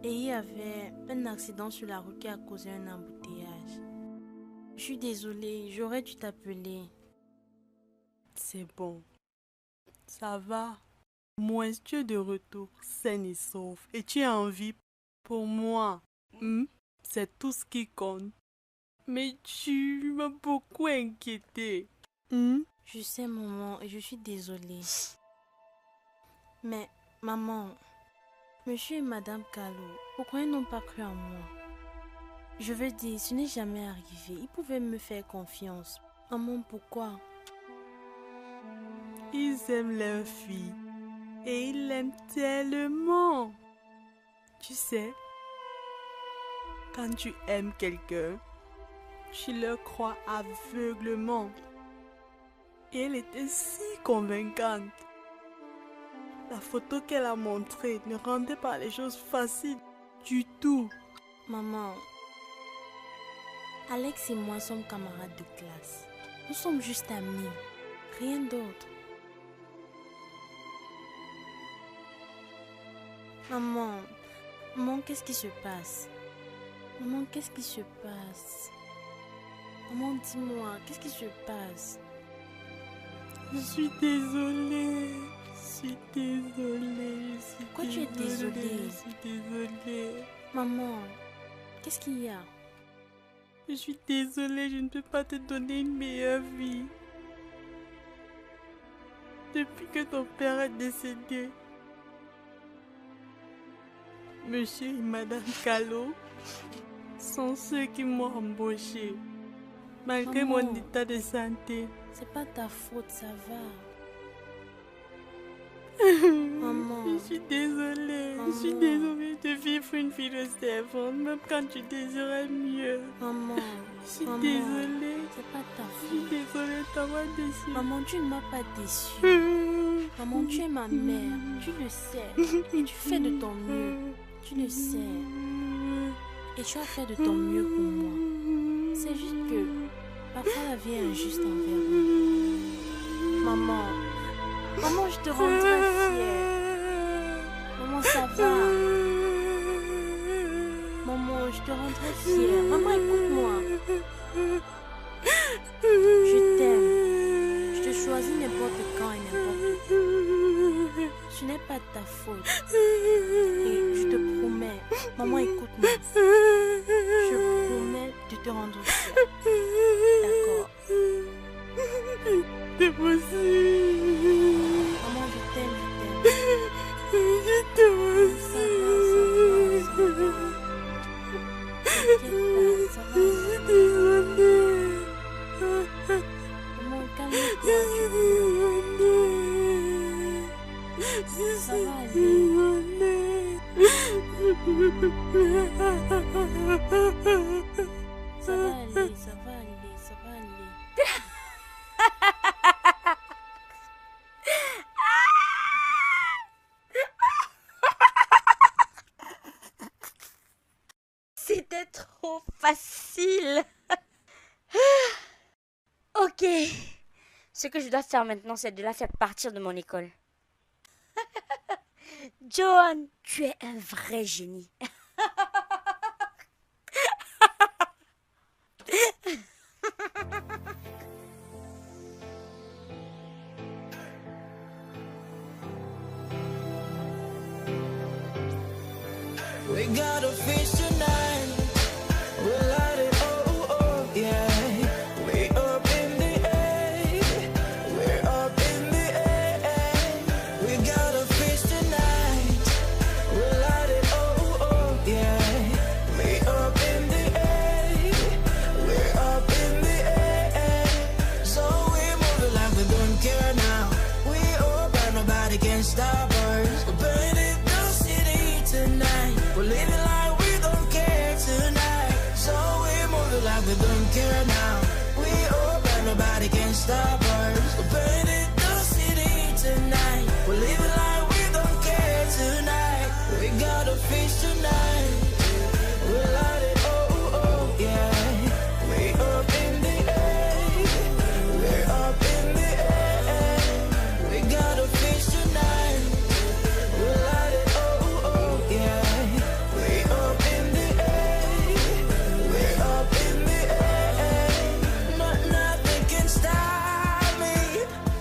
Et il y avait un accident sur la route qui a causé un embouteillage. Je suis désolée, j'aurais dû t'appeler. C'est bon. Ça va. Moins tu es de retour, sain et sauf. Et tu as envie pour moi. C'est tout ce qui compte. Mais tu m'as beaucoup inquiété. Je sais, maman, et je suis désolée. Mais, maman, monsieur et madame Calo, pourquoi ils n'ont pas cru en moi? Je veux dire, ce n'est jamais arrivé. Ils pouvaient me faire confiance. Maman, pourquoi? Ils aiment leur fille. Et ils l'aiment tellement. Tu sais, quand tu aimes quelqu'un, tu leur crois aveuglement. Et elle était si convaincante. La photo qu'elle a montrée ne rendait pas les choses faciles du tout. Maman, Alex et moi sommes camarades de classe. Nous sommes juste amis, rien d'autre. Maman, qu'est-ce qui se passe? Maman, qu'est-ce qui se passe? Maman, dis-moi, qu'est-ce qui se passe? Je suis désolée. Je suis désolée. Pourquoi tu es désolée? Je suis désolée. Maman, qu'est-ce qu'il y a? Je suis désolée, je ne peux pas te donner une meilleure vie. Depuis que ton père est décédé, monsieur et madame Calo sont ceux qui m'ont embauché. Malgré Maman, mon état de santé. C'est pas ta faute, ça va. Maman. Je suis désolée. Maman. Je suis désolée de vivre une vie de servante, même quand tu désirais mieux. Maman. Je suis Maman, désolée. c'est pas ta Je suis faute. désolée de t'avoir déçue. Maman, tu ne m'as pas déçue. Maman, tu es ma mère. Tu le sais. Et tu fais de ton mieux. Tu le sais. Et tu as fait de ton mieux pour moi. C'est juste que parfois la vie est injuste envers nous. Maman, Maman, je te rendrai fière. Maman, ça va. Maman, je te rendrai fière. Maman, écoute-moi. Je t'aime. Je te choisis n'importe quand et n'importe où. Ce n'est pas de ta faute. Et je te promets, maman, écoute-moi. Je promets de te rendre fière. D'accord? C'est possible. Maman, je t'aime, je t'aime. Je t'aime aussi. Ça va. T'inquiète pas, ça va. Maman, calme-toi. Ça va aller. Ça va aller, ça va aller, ça va aller. C'était trop facile. Ok. Ce que je dois faire maintenant, c'est de la faire partir de mon école. Johan, tu es un vrai génie. We got a fish tonight. We'll light it, oh, oh, yeah. We up in the air. We're up in the air. We got a fish tonight. We'll light it, oh, oh, yeah. We up in the air. We're up in the air. So we move like we don't care now. We open, nobody can stop us. We're burning the city tonight. We're living like we don't care tonight. So we move like we don't care now. We open, nobody can stop us. We're burning the city tonight. We're living like we don't care tonight. We got a fish tonight. We'll light it, oh, oh, yeah. We up in the air. We're up in the air. We got a fish tonight. We'll light it, oh, oh, yeah. We up in the air. We're up in the air. Nothing can stop me.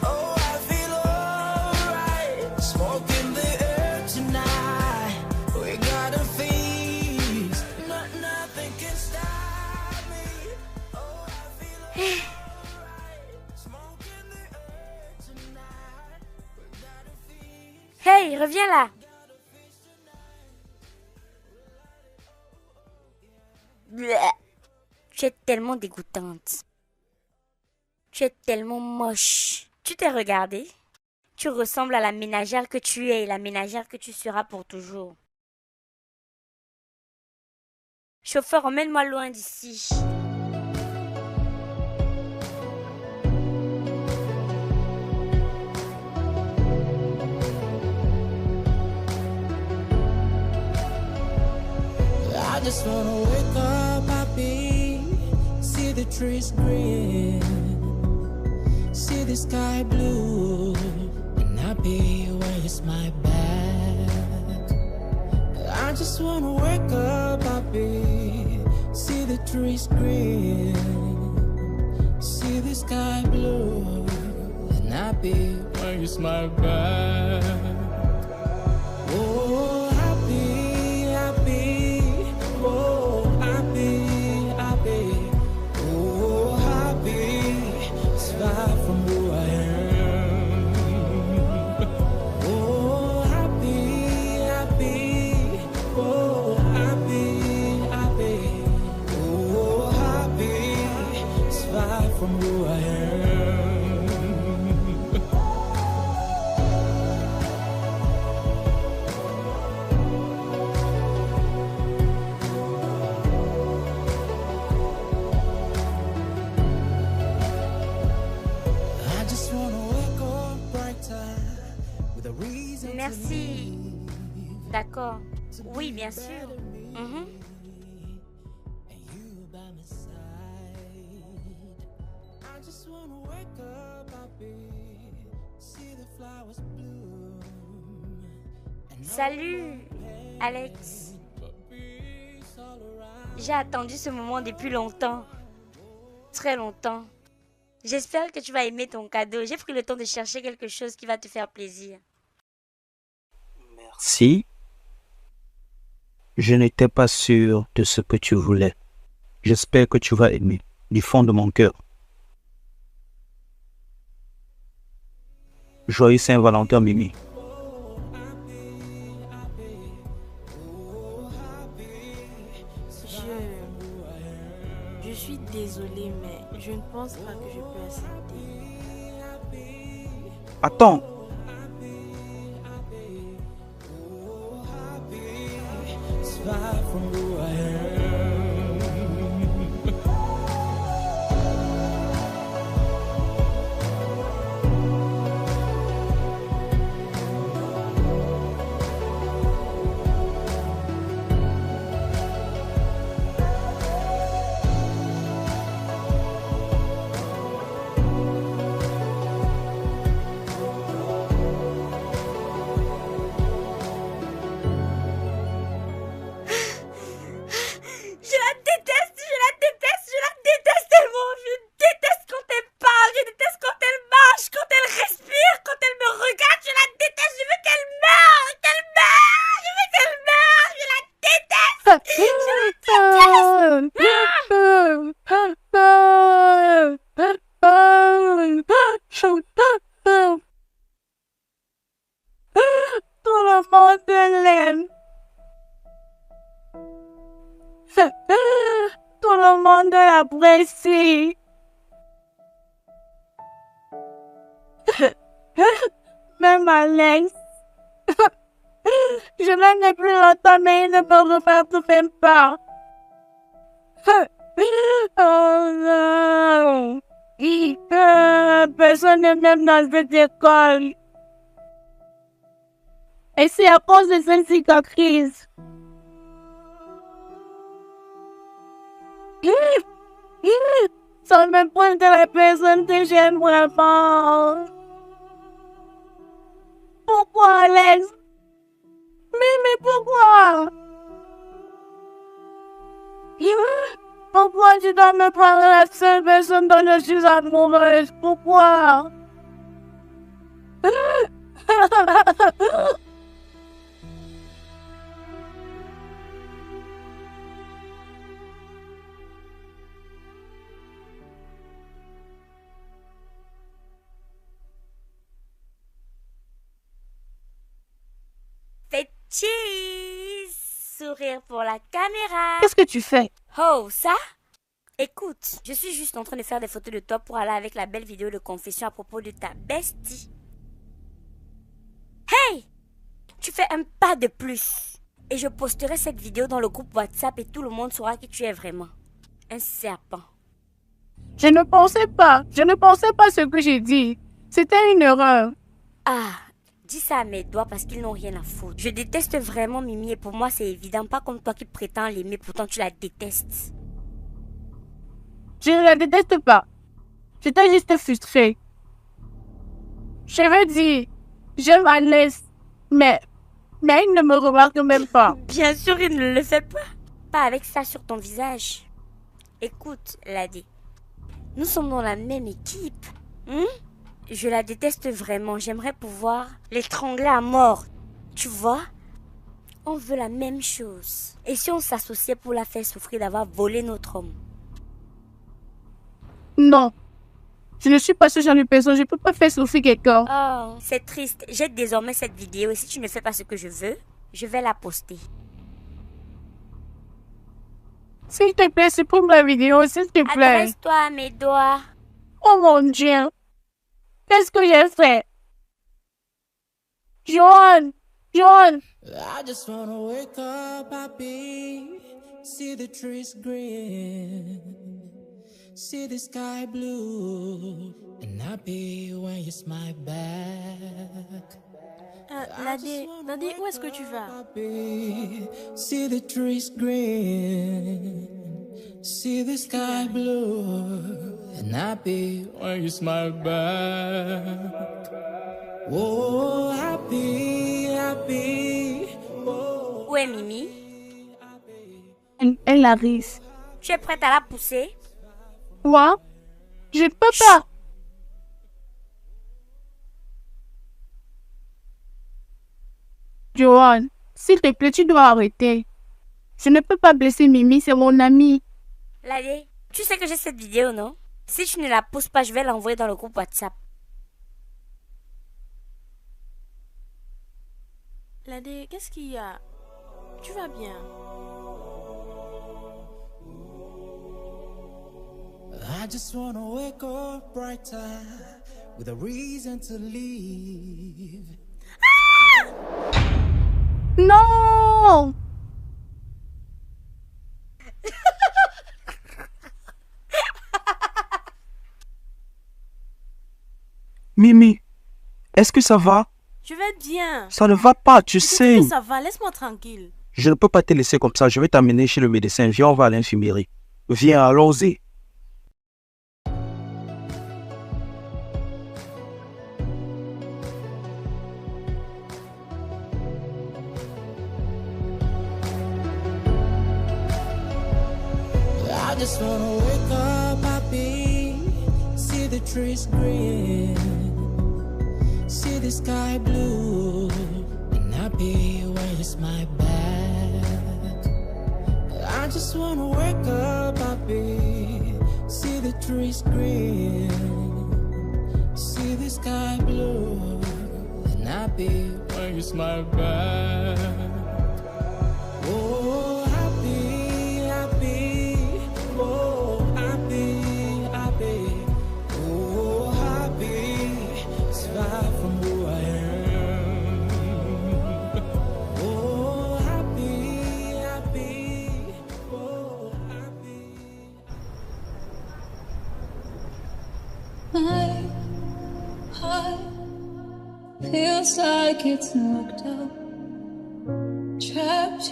Oh, I feel alright. Smoke in the air tonight. We got a feast. Nothing can stop me. Oh, I feel alright. Smoke in the air tonight. We got a feast. Hey, reviens là. Bleh. Tu es tellement dégoûtante. Tu es tellement moche. Tu t'es regardée? Tu ressembles à la ménagère que tu es et la ménagère que tu seras pour toujours. Chauffeur, emmène-moi loin d'ici. I just wanna wake up happy, see the trees green, see the sky blue, and happy when you smile back. I just wanna wake up happy, see the trees green, see the sky blue, and happy when you smile back. Oh, happy, happy. Oh, happy, happy. Oh, happy. It's far from who I am. Oh, happy, happy. Oh, happy, happy. Oh, happy. It's far from who I am. I just wanna wake up brighter with a reason to Merci. live. D'accord. Oui, bien sûr. Mhm. And you by my side. I just wanna wake up happy, Salut, Alex. J'ai attendu ce moment depuis longtemps. Très longtemps. J'espère que tu vas aimer ton cadeau. J'ai pris le temps de chercher quelque chose qui va te faire plaisir. Merci. Je n'étais pas sûr de ce que tu voulais. J'espère que tu vas aimer, du fond de mon cœur. Joyeux Saint-Valentin, Mimi. Je suis désolée, mais je ne pense pas que je peux accepter. Attends. Tout le monde l'apprécie. Même Alex. Je l'aime plus longtemps, mais il ne me regarde même pas. Oh non. Personne n'est même dans cette école. Et c'est à cause de cette cicatrice. Sans même prendre de la personne que j'aime vraiment. Pourquoi, Alex? Mais pourquoi? Pourquoi tu dois me prendre la seule personne dont je suis amoureuse? Pourquoi? Cheese! Sourire pour la caméra. Qu'est-ce que tu fais? Oh, ça? Écoute, je suis juste en train de faire des photos de toi pour aller avec la belle vidéo de confession à propos de ta bestie. Hey! Tu fais un pas de plus. Et je posterai cette vidéo dans le groupe WhatsApp et tout le monde saura qui tu es vraiment. Un serpent. Je ne pensais pas ce que j'ai dit. C'était une erreur. Ah, dis ça à mes doigts parce qu'ils n'ont rien à foutre. Je déteste vraiment Mimi et pour moi c'est évident. Pas comme toi qui prétends l'aimer, pourtant tu la détestes. Je ne la déteste pas. J'étais juste frustrée. Je veux dire, j'aime Alex, mais il ne me remarque même pas. Bien sûr, il ne le fait pas. Pas avec ça sur ton visage. Écoute, Ladé, nous sommes dans la même équipe. Je la déteste vraiment. J'aimerais pouvoir l'étrangler à mort. Tu vois? On veut la même chose. Et si on s'associait pour la faire souffrir d'avoir volé notre homme? Non. Je ne suis pas ce genre de personne. Je ne peux pas faire souffrir quelqu'un. Oh, c'est triste. J'ai désormais cette vidéo et si tu ne fais pas ce que je veux, je vais la poster. S'il te plaît, supprime la vidéo, s'il te plaît. Adresse-toi à mes doigts. Oh mon Dieu. Qu'est-ce que j'ai fait? John! I just wanna wake up happy, see the trees green, see the sky blue, and happy when you smile back. Ladé, où est-ce que tu vas? See the trees green, see the sky blue, and happy when you smile back. Oh, happy, happy. Oh, Où est Mimi? Elle arrive. Tu es prête à la pousser? Quoi? Je ne peux pas. Johan, s'il te plaît, tu dois arrêter. Je ne peux pas blesser Mimi, c'est mon amie. Ladé, tu sais que j'ai cette vidéo, non? Si tu ne la pousses pas, je vais l'envoyer dans le groupe WhatsApp. Ladé, qu'est-ce qu'il y a? Tu vas bien? I just wanna wake up brighter with a reason to leave. Non! Mimi, est-ce que ça va? Je vais bien. Ça ne va pas, tu Je dis sais. que ça va, laisse-moi tranquille. Je ne peux pas te laisser comme ça. Je vais t'amener chez le médecin. Viens, on va à l'infirmerie. Viens, allons-y. I just wanna wake up happy, see the trees green, see the sky blue, and happy when you smile back. I just wanna wake up happy, see the trees green, see the sky blue, and happy when you smile back. Oh, happy, happy, oh, happy, happy, oh, happy, it's far from who I am. Oh, happy, happy, oh, happy. My heart feels like it's knocked out, trapped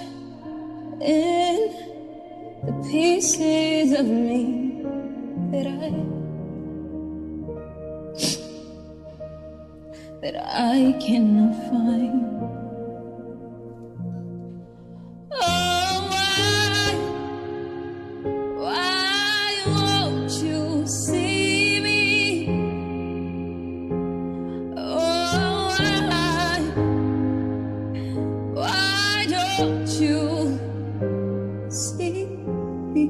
in the pieces of me that I cannot find. Oh, why won't you see me? Oh, why don't you see me?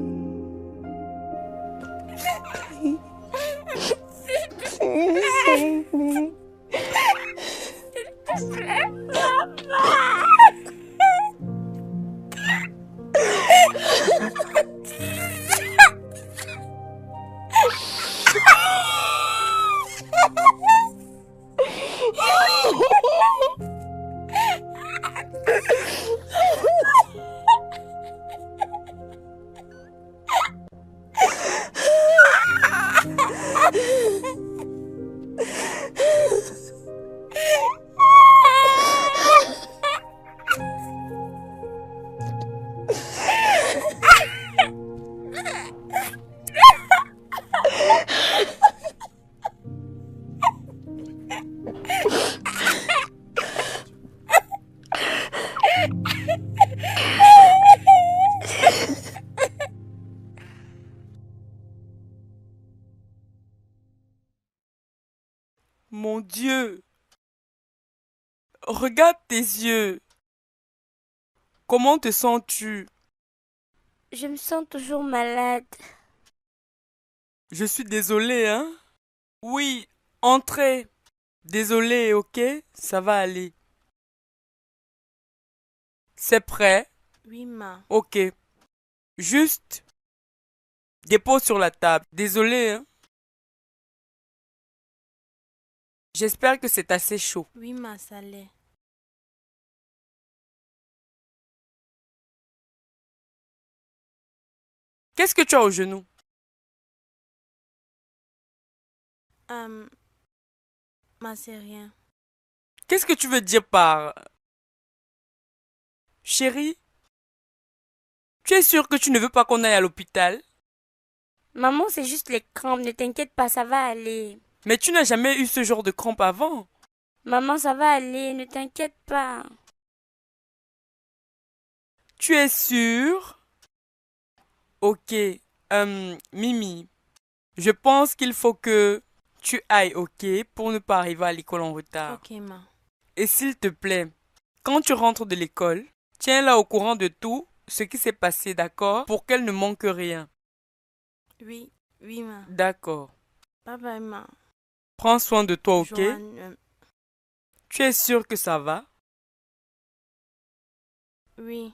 Mon Dieu. Regarde tes yeux. Comment te sens-tu? Je me sens toujours malade. Je suis désolé, hein? Oui, entrez. Désolé, ok? Ça va aller. C'est prêt? Oui, ma. Ok. Juste dépose sur la table. Désolé, hein? J'espère que c'est assez chaud. Oui, ma, ça l'est. Qu'est-ce que tu as au genou? Ma, c'est rien. Qu'est-ce que tu veux dire par... Chérie, tu es sûre que tu ne veux pas qu'on aille à l'hôpital? Maman, c'est juste les crampes. Ne t'inquiète pas, ça va aller. Mais tu n'as jamais eu ce genre de crampes avant. Maman, ça va aller, ne t'inquiète pas. Tu es sûre? Ok. Mimi, je pense qu'il faut que tu ailles, ok, pour ne pas arriver à l'école en retard. Ok, ma. Et s'il te plaît, quand tu rentres de l'école, tiens-la au courant de tout ce qui s'est passé, d'accord? Pour qu'elle ne manque rien. Oui, ma. D'accord. Bye bye, ma. Prends soin de toi, ok? Joanne, Tu es sûre que ça va? oui.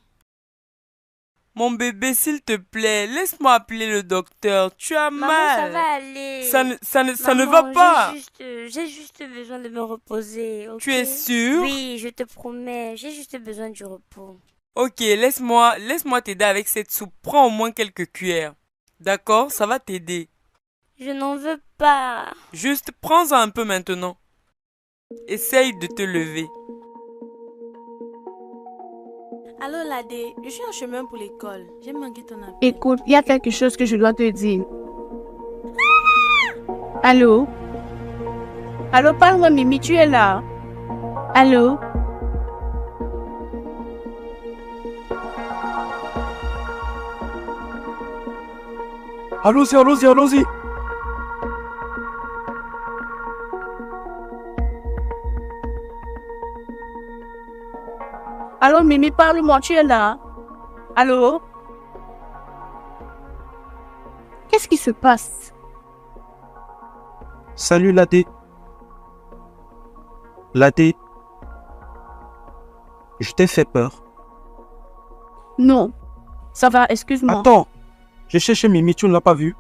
Mon bébé, s'il te plaît, laisse-moi appeler le docteur. Tu as Maman, mal. ça va aller. Ça ne Maman, va pas. J'ai juste besoin de me reposer, ok? Tu es sûre? Oui, je te promets. J'ai juste besoin du repos. Ok, laisse-moi t'aider avec cette soupe. Prends au moins quelques cuillères. D'accord? Ça va t'aider. Je n'en veux pas. Juste prends-en un peu maintenant. Essaye de te lever. Allô, Ladé, je suis en chemin pour l'école. J'ai manqué ton appel. Écoute, il y a quelque chose que je dois te dire. Allô? Allô, parle-moi, Mimi, tu es là? Allô? Allons-y, allons-y, allons-y. Allô, Mimi, parle-moi, tu es là? Allô? Qu'est-ce qui se passe? Salut, Ladé. Ladé. Je t'ai fait peur. Non. Ça va, excuse-moi. Attends. J'ai cherché Mimi, tu ne l'as pas vue?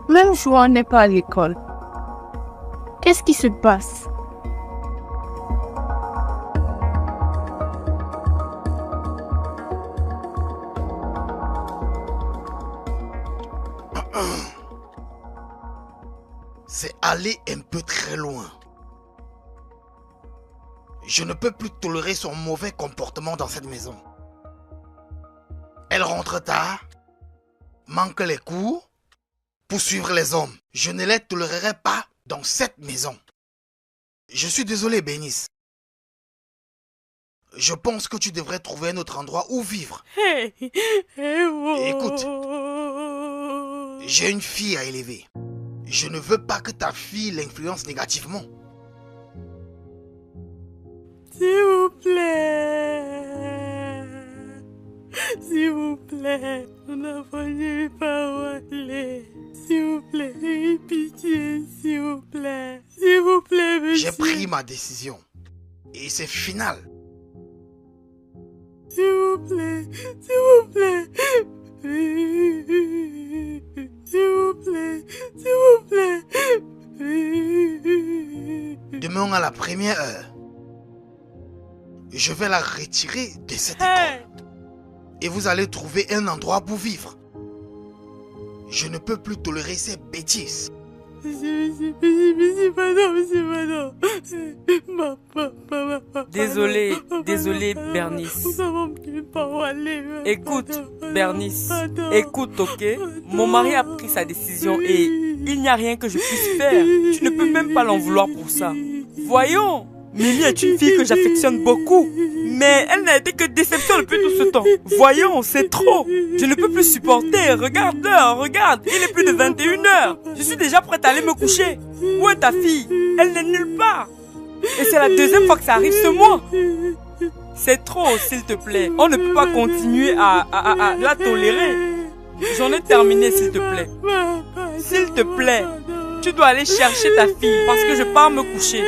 Même Joan n'est pas à l'école. Qu'est-ce qui se passe? C'est aller un peu très loin. Je ne peux plus tolérer son mauvais comportement dans cette maison. Elle rentre tard, manque les cours, pour suivre les hommes. Je ne les tolérerai pas dans cette maison. Je suis désolé, Bénice. Je pense que tu devrais trouver un autre endroit où vivre. Écoute, j'ai une fille à élever. Je ne veux pas que ta fille l'influence négativement. S'il vous plaît. S'il vous plaît. Mon enfant, je ne vais pas aller. S'il vous plaît, ayez pitié, s'il vous plaît. S'il vous plaît, monsieur. J'ai pris ma décision. Et c'est final. S'il vous plaît, s'il vous plaît. S'il vous plaît, s'il vous plaît. Demain à la première heure, je vais la retirer de cette école. Et vous allez trouver un endroit pour vivre. Je ne peux plus tolérer ces bêtises. Désolé, Bernice. Écoute, Bernice, écoute, ok? Mon mari a pris sa décision et il n'y a rien que je puisse faire. Tu ne peux même pas l'en vouloir pour ça. Voyons, Mimi est une fille que j'affectionne beaucoup. Mais elle n'a été que déception depuis tout ce temps. Voyons, c'est trop. Je ne peux plus supporter. Regarde l'heure, regarde. Il est plus de 21h. Je suis déjà prête à aller me coucher. Où est ta fille? Elle n'est nulle part. Et c'est la deuxième fois que ça arrive ce mois. C'est trop, s'il te plaît. On ne peut pas continuer à la tolérer. J'en ai terminé, s'il te plaît. S'il te plaît, tu dois aller chercher ta fille parce que je pars me coucher.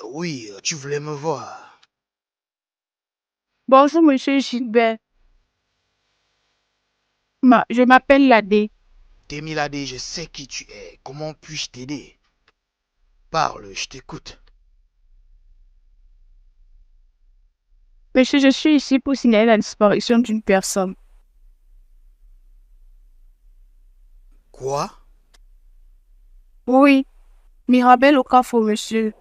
Oui, tu voulais me voir. Bonjour, monsieur Gilbert. Je m'appelle Ladé. Temilade, je sais qui tu es. Comment puis-je t'aider? Parle, je t'écoute. Monsieur, je suis ici pour signaler la disparition d'une personne. Quoi? Oui, Mirabel Okafor, monsieur.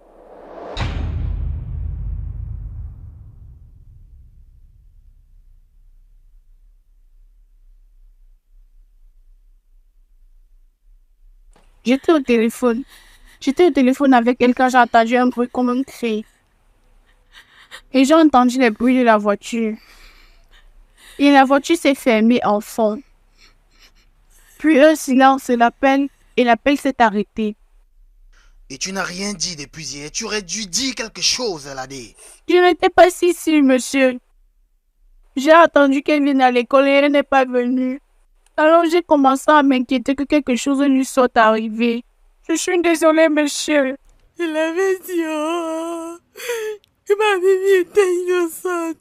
J'étais au téléphone. J'étais au téléphone avec quelqu'un, j'ai entendu un bruit comme un cri. Et j'ai entendu les bruits de la voiture. Et la voiture s'est fermée en fond. Puis un silence, l'appel s'est arrêté. Et tu n'as rien dit depuis hier. Tu aurais dû dire quelque chose, Ladé. Je n'étais pas si sûre, monsieur. J'ai attendu qu'elle vienne à l'école et elle n'est pas venue. Alors j'ai commencé à m'inquiéter que quelque chose lui soit arrivé. Je suis désolée, monsieur. Il avait dit que ma bébé était innocente.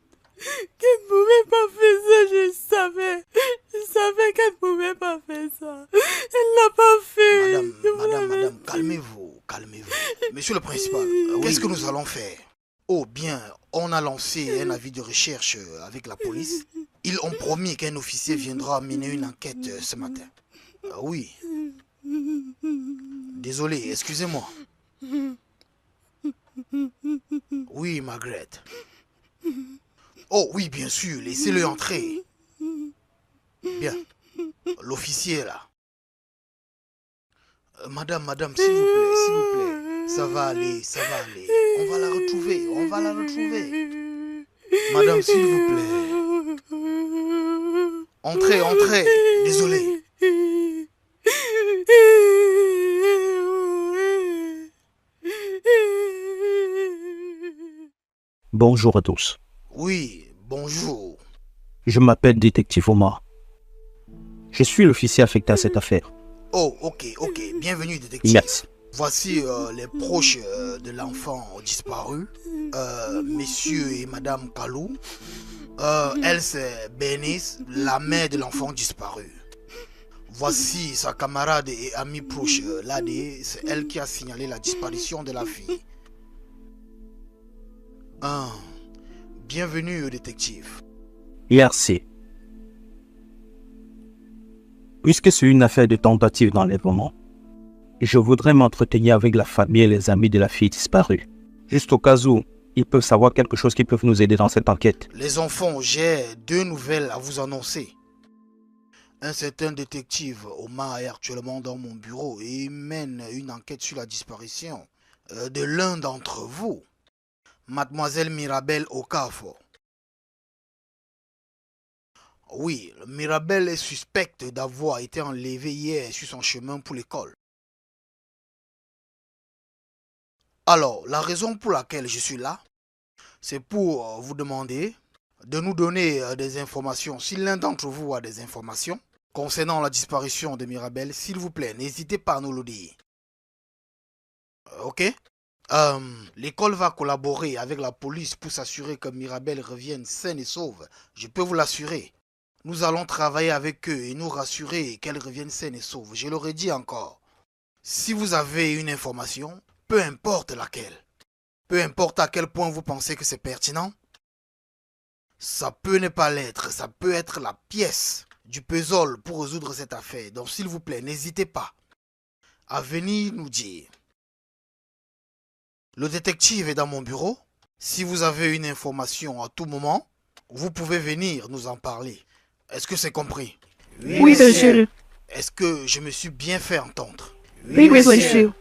Qu'elle ne pouvait pas faire ça, je savais. Je savais qu'elle ne pouvait pas faire ça. Elle l'a pas fait. Madame, calmez-vous, calmez-vous. Monsieur le principal, qu'est-ce que nous allons faire? Oh bien, on a lancé un avis de recherche avec la police. Ils ont promis qu'un officier viendra mener une enquête ce matin. Oui. Désolé, excusez-moi. Oui, Margaret. Oh oui, bien sûr, laissez-le entrer. Bien. L'officier est là. Madame, s'il vous plaît. Ça va aller. On va la retrouver. Madame, s'il vous plaît. Entrez. Désolé. Bonjour à tous. Oui, bonjour. Je m'appelle détective Omar. Je suis l'officier affecté à cette affaire. Oh, ok. Bienvenue, détective. Merci. Voici les proches de l'enfant disparu. Messieurs et madame Kalou. Elle, c'est Bernice, la mère de l'enfant disparu. Voici sa camarade et amie proche, Ladé. C'est elle qui a signalé la disparition de la fille. Bienvenue, détective. Merci. Puisque c'est une affaire de tentative d'enlèvement, je voudrais m'entretenir avec la famille et les amis de la fille disparue. Juste au cas où ils peuvent savoir quelque chose qui peut nous aider dans cette enquête. Les enfants, j'ai 2 nouvelles à vous annoncer. Un certain détective Omar est actuellement dans mon bureau et il mène une enquête sur la disparition de l'un d'entre vous, Mademoiselle Mirabel Okafor. Oui, Mirabel est suspecte d'avoir été enlevée hier sur son chemin pour l'école. Alors, la raison pour laquelle je suis là, c'est pour vous demander de nous donner des informations. Si l'un d'entre vous a des informations concernant la disparition de Mirabel, s'il vous plaît, n'hésitez pas à nous le dire. Ok? L'école va collaborer avec la police pour s'assurer que Mirabel revienne saine et sauve. Je peux vous l'assurer. Nous allons travailler avec eux et nous rassurer qu'elle revienne saine et sauve. Je l'aurais dit encore. Si vous avez une information, peu importe laquelle, peu importe à quel point vous pensez que c'est pertinent, ça peut ne pas l'être, ça peut être la pièce du puzzle pour résoudre cette affaire. Donc s'il vous plaît, n'hésitez pas à venir nous dire. Le détective est dans mon bureau. Si vous avez une information à tout moment, vous pouvez venir nous en parler. Est-ce que c'est compris? Oui, monsieur. Est-ce que je me suis bien fait entendre? Oui, monsieur.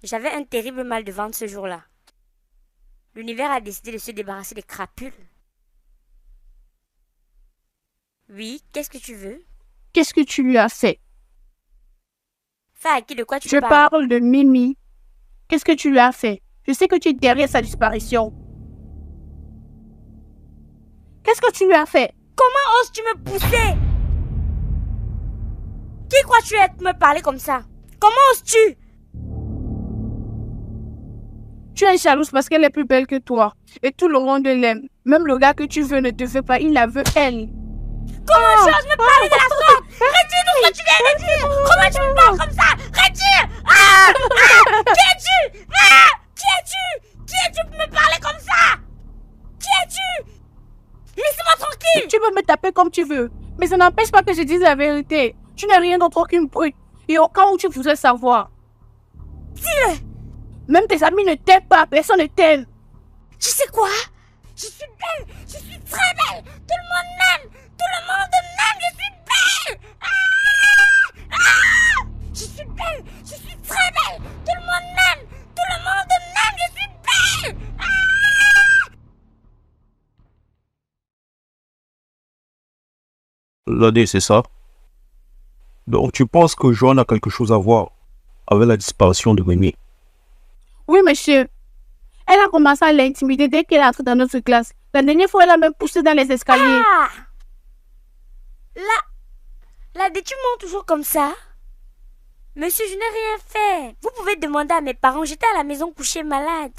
J'avais un terrible mal de ventre ce jour-là. L'univers a décidé de se débarrasser des crapules. Oui, qu'est-ce que tu veux? Qu'est-ce que tu lui as fait? Fait à qui, de quoi tu Je parles? parle de Mimi. Qu'est-ce que tu lui as fait? Je sais que tu es derrière sa disparition. Qu'est-ce que tu lui as fait? Comment oses-tu me pousser? Qui crois-tu être me parler comme ça? Comment oses-tu? Tu es jalouse parce qu'elle est plus belle que toi. Et tout le monde l'aime. Même le gars que tu veux ne te veut pas, il la veut elle. Comment tu oses me parler de la sorte? Retire tout ce que tu viens de dire. Comment tu me parles comme ça? Retire! Qui es-tu? Qui es-tu? Qui es-tu pour me parler comme ça? Qui es-tu? Laissez-moi tranquille! Tu peux me taper comme tu veux. Mais ça n'empêche pas que je dise la vérité. Tu n'es rien d'autre qu'une brute. Et au cas où tu voudrais savoir. Dis-le! Même tes amis ne t'aiment pas, personne ne t'aime. Tu sais quoi? Je suis belle! Je suis très belle! Tout le monde m'aime! Tout le monde m'aime! Je suis belle! Je suis belle! Je suis très belle! Tout le monde m'aime! Tout le monde m'aime! Je suis belle! Lady, c'est ça? Donc tu penses que Joanne a quelque chose à voir avec la disparition de Mimi? Oui, monsieur. Elle a commencé à l'intimider dès qu'elle est entrée dans notre classe. La dernière fois, elle a même poussé dans les escaliers. Ah! Là, tu mens toujours comme ça? Monsieur, je n'ai rien fait. Vous pouvez demander à mes parents. J'étais à la maison couchée malade.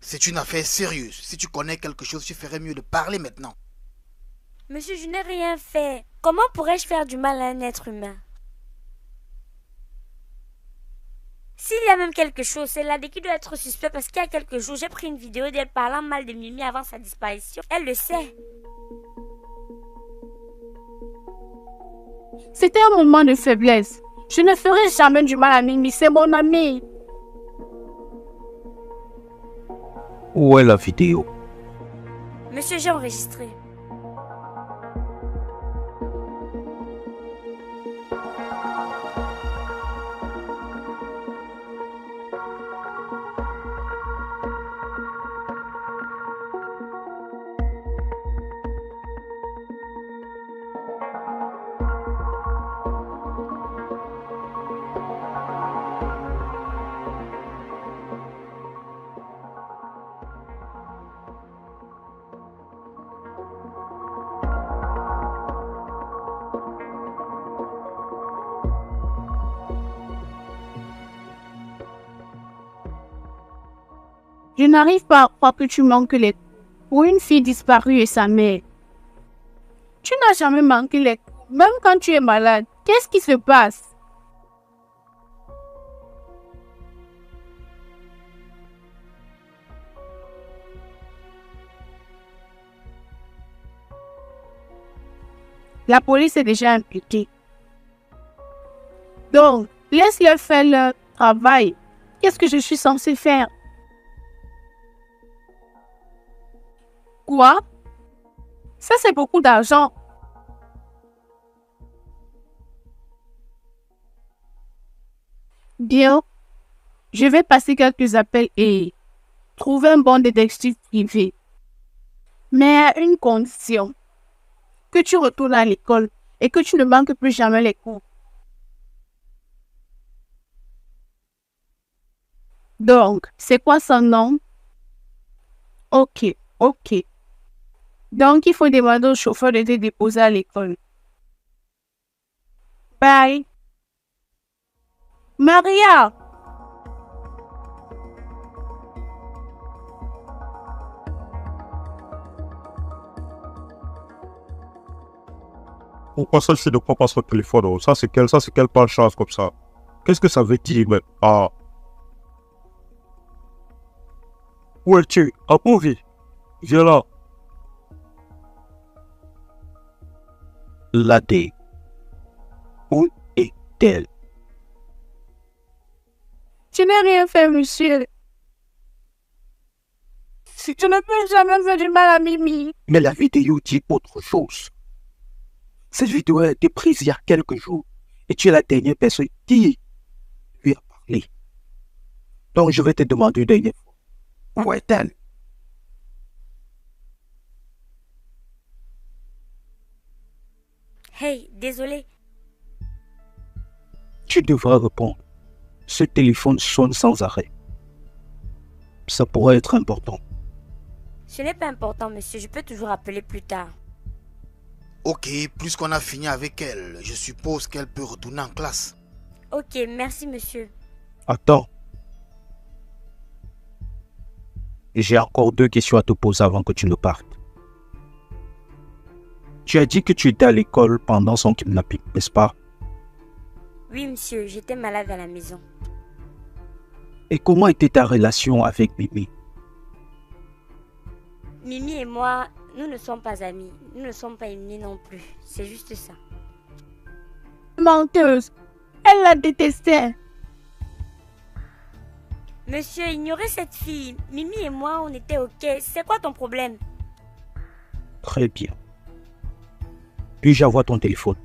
C'est une affaire sérieuse. Si tu connais quelque chose, tu ferais mieux de parler maintenant. Monsieur, je n'ai rien fait. Comment pourrais-je faire du mal à un être humain? S'il y a même quelque chose, c'est Ladé qui doit être suspect parce qu'il y a quelques jours, j'ai pris une vidéo d'elle parlant mal de Mimi avant sa disparition. Elle le sait. C'était un moment de faiblesse. Je ne ferai jamais du mal à Mimi, c'est mon amie. Où est la vidéo? Monsieur, j'ai enregistré. Je n'arrive pas à croire que tu manques les coups pour une fille disparue et sa mère. Tu n'as jamais manqué les coups, même quand tu es malade. Qu'est-ce qui se passe? La police est déjà impliquée. Donc, laisse-leur faire leur travail. Qu'est-ce que je suis censée faire? Quoi? Ça, c'est beaucoup d'argent. Bien, je vais passer quelques appels et trouver un bon détective privé. Mais à une condition. Que tu retournes à l'école et que tu ne manques plus jamais les cours. Donc, c'est quoi son nom? Ok. Donc, il faut demander au chauffeur de te déposer à l'école. Bye. Maria! Pourquoi ça, je ne prends pas son téléphone? Ça, c'est quelle malchance comme ça? Qu'est-ce que ça veut dire, même? Ah. Où es-tu? Ah, Pouvi, viens là. Ladé. Où est-elle? Je n'ai rien fait, monsieur. Si tu ne peux jamais faire du mal à Mimi. Mais la vidéo dit autre chose. Cette vidéo a été prise il y a quelques jours et tu es la dernière personne qui lui a parlé. Donc je vais te demander une dernière fois. Où est-elle? Hey, désolé. Tu devras répondre. Ce téléphone sonne sans arrêt. Ça pourrait être important. Ce n'est pas important, monsieur. Je peux toujours appeler plus tard. Ok, puisqu'on a fini avec elle, je suppose qu'elle peut retourner en classe. Ok, merci, monsieur. Attends. J'ai encore 2 questions à te poser avant que tu ne partes. Tu as dit que tu étais à l'école pendant son kidnapping, n'est-ce pas? Oui, monsieur, j'étais malade à la maison. Et comment était ta relation avec Mimi? Mimi et moi, nous ne sommes pas amis. Nous ne sommes pas ennemis non plus. C'est juste ça. Menteuse. Elle la détestait. Monsieur, ignorez cette fille. Mimi et moi, on était ok. C'est quoi ton problème? Très bien. Puis-je avoir ton téléphone?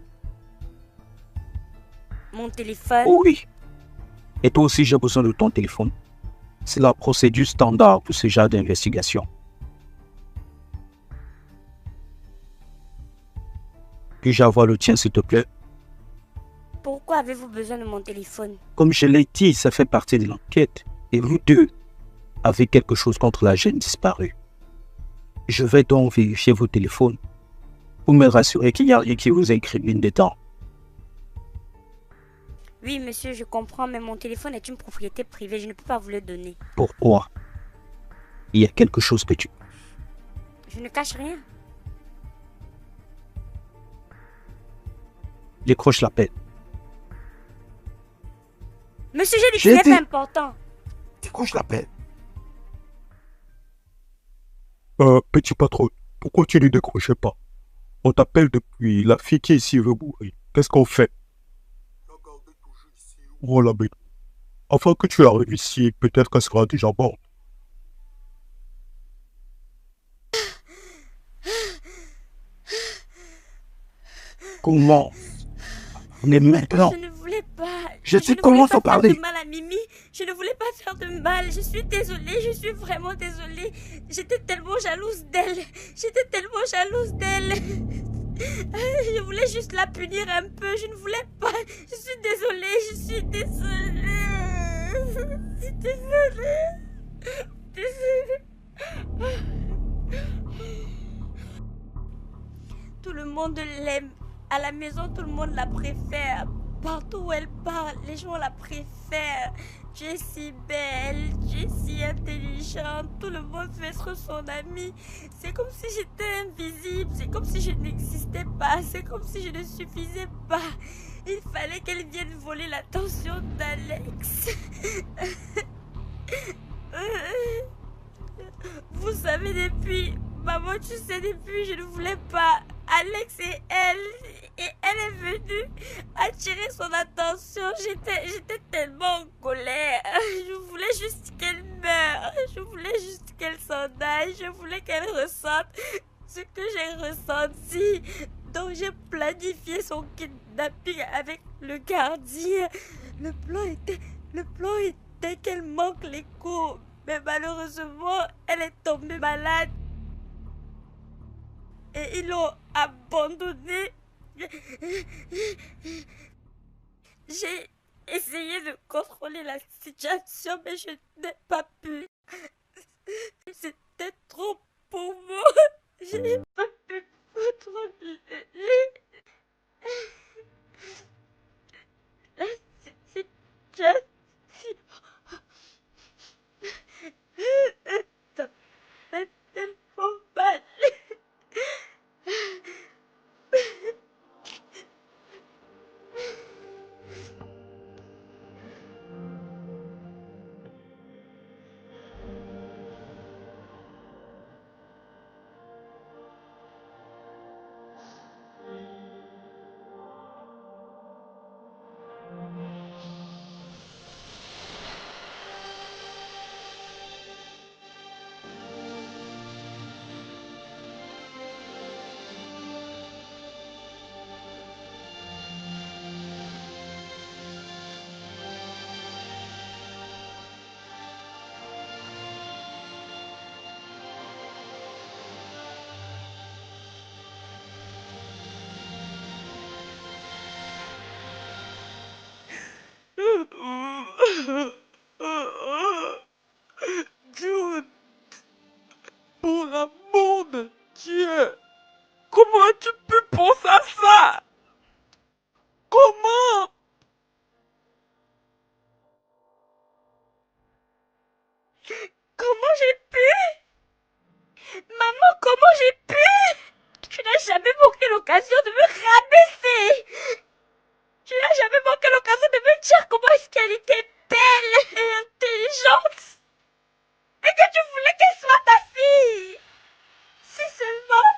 Mon téléphone? Oui. Et toi aussi, j'ai besoin de ton téléphone. C'est la procédure standard pour ce genre d'investigation. Puis-je avoir le tien, s'il te plaît? Pourquoi avez-vous besoin de mon téléphone? Comme je l'ai dit, ça fait partie de l'enquête. Et vous deux avez quelque chose contre la jeune disparue. Je vais donc vérifier vos téléphones pour me rassurer qu'il n'y a rien qui vous incrimine dedans. Oui, monsieur, je comprends, mais mon téléphone est une propriété privée. Je ne peux pas vous le donner. Pourquoi? Il y a quelque chose que tu... Je ne cache rien. Décroche l'appel. Monsieur, j'ai dit que ce n'est pas important. Décroche l'appel. Petit patron, pourquoi tu ne décroches pas? On t'appelle depuis. La fille qui est ici veut mourir. Qu'est-ce qu'on fait? Oh la bête. Afin que tu arrives ici, peut-être qu'elle sera déjà morte. Comment? On est maintenant. Je ne voulais pas. Je sais comment s'en parler. Je ne voulais pas faire de mal à Mimi. Je ne voulais pas faire de mal. Je suis désolée. Je suis vraiment désolée. J'étais tellement jalouse d'elle. J'étais tellement jalouse d'elle. Je voulais juste la punir un peu. Je ne voulais pas. Je suis désolée. Je suis désolée. Je suis désolée. Désolée. Tout le monde l'aime. À la maison, tout le monde la préfère. Partout où elle parle, les gens la préfèrent. Tu es si belle, tu es si intelligente. Tout le monde veut être son amie. C'est comme si j'étais invisible. C'est comme si je n'existais pas. C'est comme si je ne suffisais pas. Il fallait qu'elle vienne voler l'attention d'Alex. Vous savez, depuis... Maman, tu sais, depuis, je ne voulais pas. Alex et elle est venue attirer son attention. J'étais tellement en colère. Je voulais juste qu'elle meure. Je voulais juste qu'elle s'en aille. Je voulais qu'elle ressente ce que j'ai ressenti. Donc j'ai planifié son kidnapping avec le gardien. Le plan était qu'elle manque les cours. Mais malheureusement, elle est tombée malade. Et ils l'ont abandonnée. J'ai essayé de contrôler la situation, mais je n'ai pas pu. C'était trop pour moi. Je n'ai pas pu contrôler la situation. Ça fait tellement mal. Jude, pour l'amour de Dieu, comment as-tu pu penser à ça? Comment? Comment j'ai pu? Maman, comment j'ai pu? Tu n'as jamais manqué l'occasion de me rabaisser. Tu n'as jamais manqué l'occasion de me dire comment est-ce qu'elle était belle et intelligente. Et que tu voulais qu'elle soit ta fille. Si seulement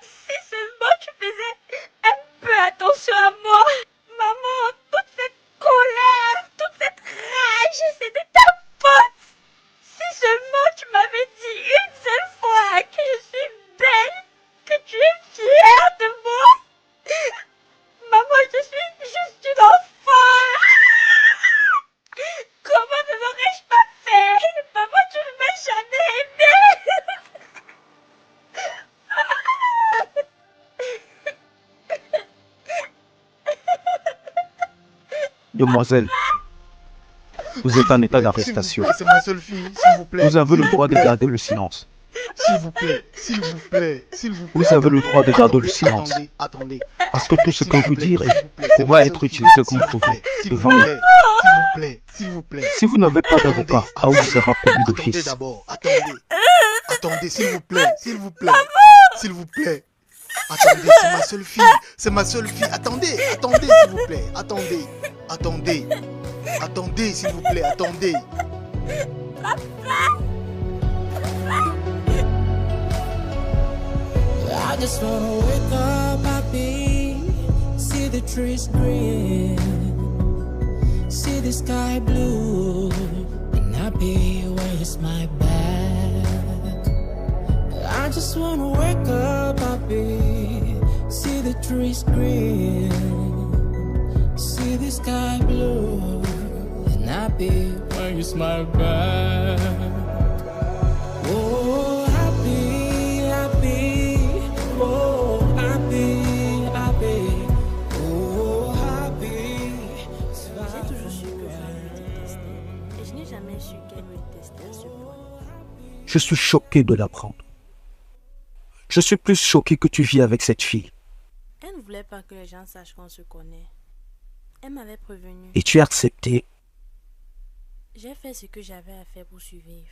Demoiselle, vous êtes en état d'arrestation. C'est ma seule fille, s'il vous plaît. Vous avez le droit de garder le silence. S'il vous plaît, s'il vous plaît, s'il vous plaît. Vous avez le droit de garder le silence. Attendez. Parce que tout ce que vous direz pourra être utilisé comme prouvé devant nous. S'il vous plaît. Si vous n'avez pas d'avocat, à vous sera conduit d'office. D'abord, attendez, s'il vous plaît. S'il vous plaît. Attendez, c'est ma seule fille. Attendez, s'il vous plaît. Attendez, s'il vous plaît, attendez. I just wanna wake up happy, see the trees green, see the sky blue, and happy where you smile back. I just wanna wake up happy, see the trees green, see the sky blue, and happy when you smile back. Oh, happy, happy, oh, happy, happy, oh, happy. J'ai toujours su que Fanny me détestait, et je n'ai jamais su qu'elle me détestait à ce point. Je suis choqué de l'apprendre. Je suis plus choqué que tu vis avec cette fille. Elle ne voulait pas que les gens sachent qu'on se connaît. Elle m'avait prévenu. Et tu as accepté. J'ai fait ce que j'avais à faire pour survivre.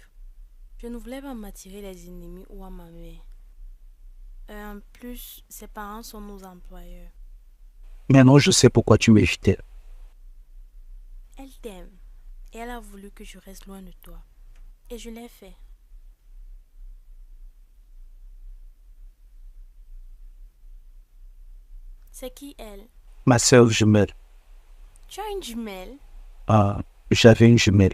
Je ne voulais pas m'attirer les ennemis ou à ma mère. En plus, ses parents sont nos employeurs. Maintenant, je sais pourquoi tu m'évitais. Elle t'aime. Et elle a voulu que je reste loin de toi. Et je l'ai fait. C'est qui elle? Ma sœur jumelle. Tu as une jumelle? Ah, j'avais une jumelle.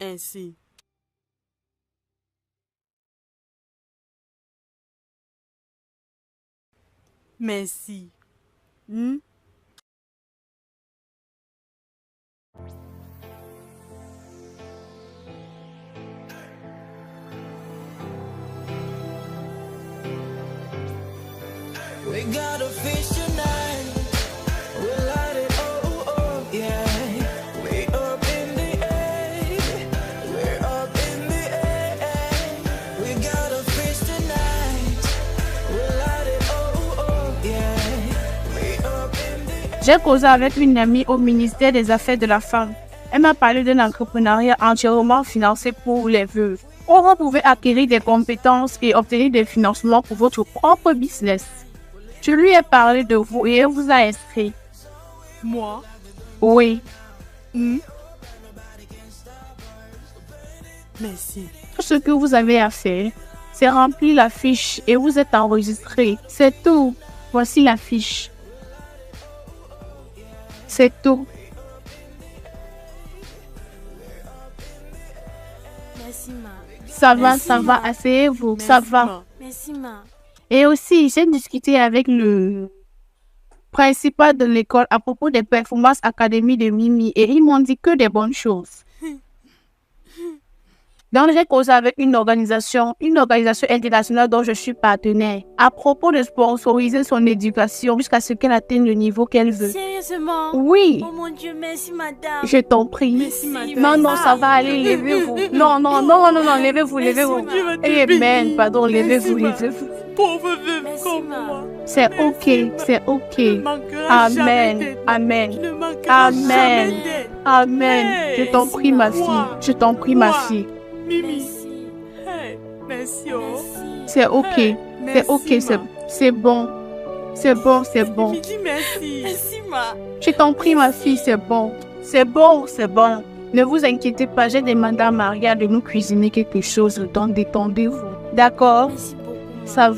Ainsi. Merci. We got a fish tonight. We'll light it, oh, oh, yeah. Way up in the air. J'ai causé avec une amie au ministère des Affaires de la Femme. Elle m'a parlé d'un entrepreneuriat entièrement financé pour les veuves. Où vous pouvez acquérir des compétences et obtenir des financements pour votre propre business. Je lui ai parlé de vous et elle vous a inscrit. Moi? Oui. Merci. Tout ce que vous avez à faire, c'est remplir la fiche et vous êtes enregistré. C'est tout. Voici la fiche. C'est tout. Merci, ma. Ça va, asseyez-vous, ça va. Merci, ma. Et aussi, j'ai discuté avec le principal de l'école à propos des performances académiques de Mimi et ils m'ont dit que des bonnes choses. Donc, j'ai causé avec une organisation internationale dont je suis partenaire à propos de sponsoriser son éducation jusqu'à ce qu'elle atteigne le niveau qu'elle veut. Sérieusement? Oui. Oh mon Dieu, merci, madame. Je t'en prie. Merci, madame. Non, ça va aller, levez-vous. Non, levez-vous. Amen, pardon, levez-vous. Pauvre veuve comme moi. C'est ok. Amen. Je t'en prie, ma fille. Mimi. Hey, merci. Oh. C'est ok. C'est bon. Je dis merci. Merci, ma. Je t'en prie, ma fille, c'est bon. Ne vous inquiétez pas, j'ai demandé à Maria de nous cuisiner quelque chose, donc détendez-vous. D'accord? Merci beaucoup,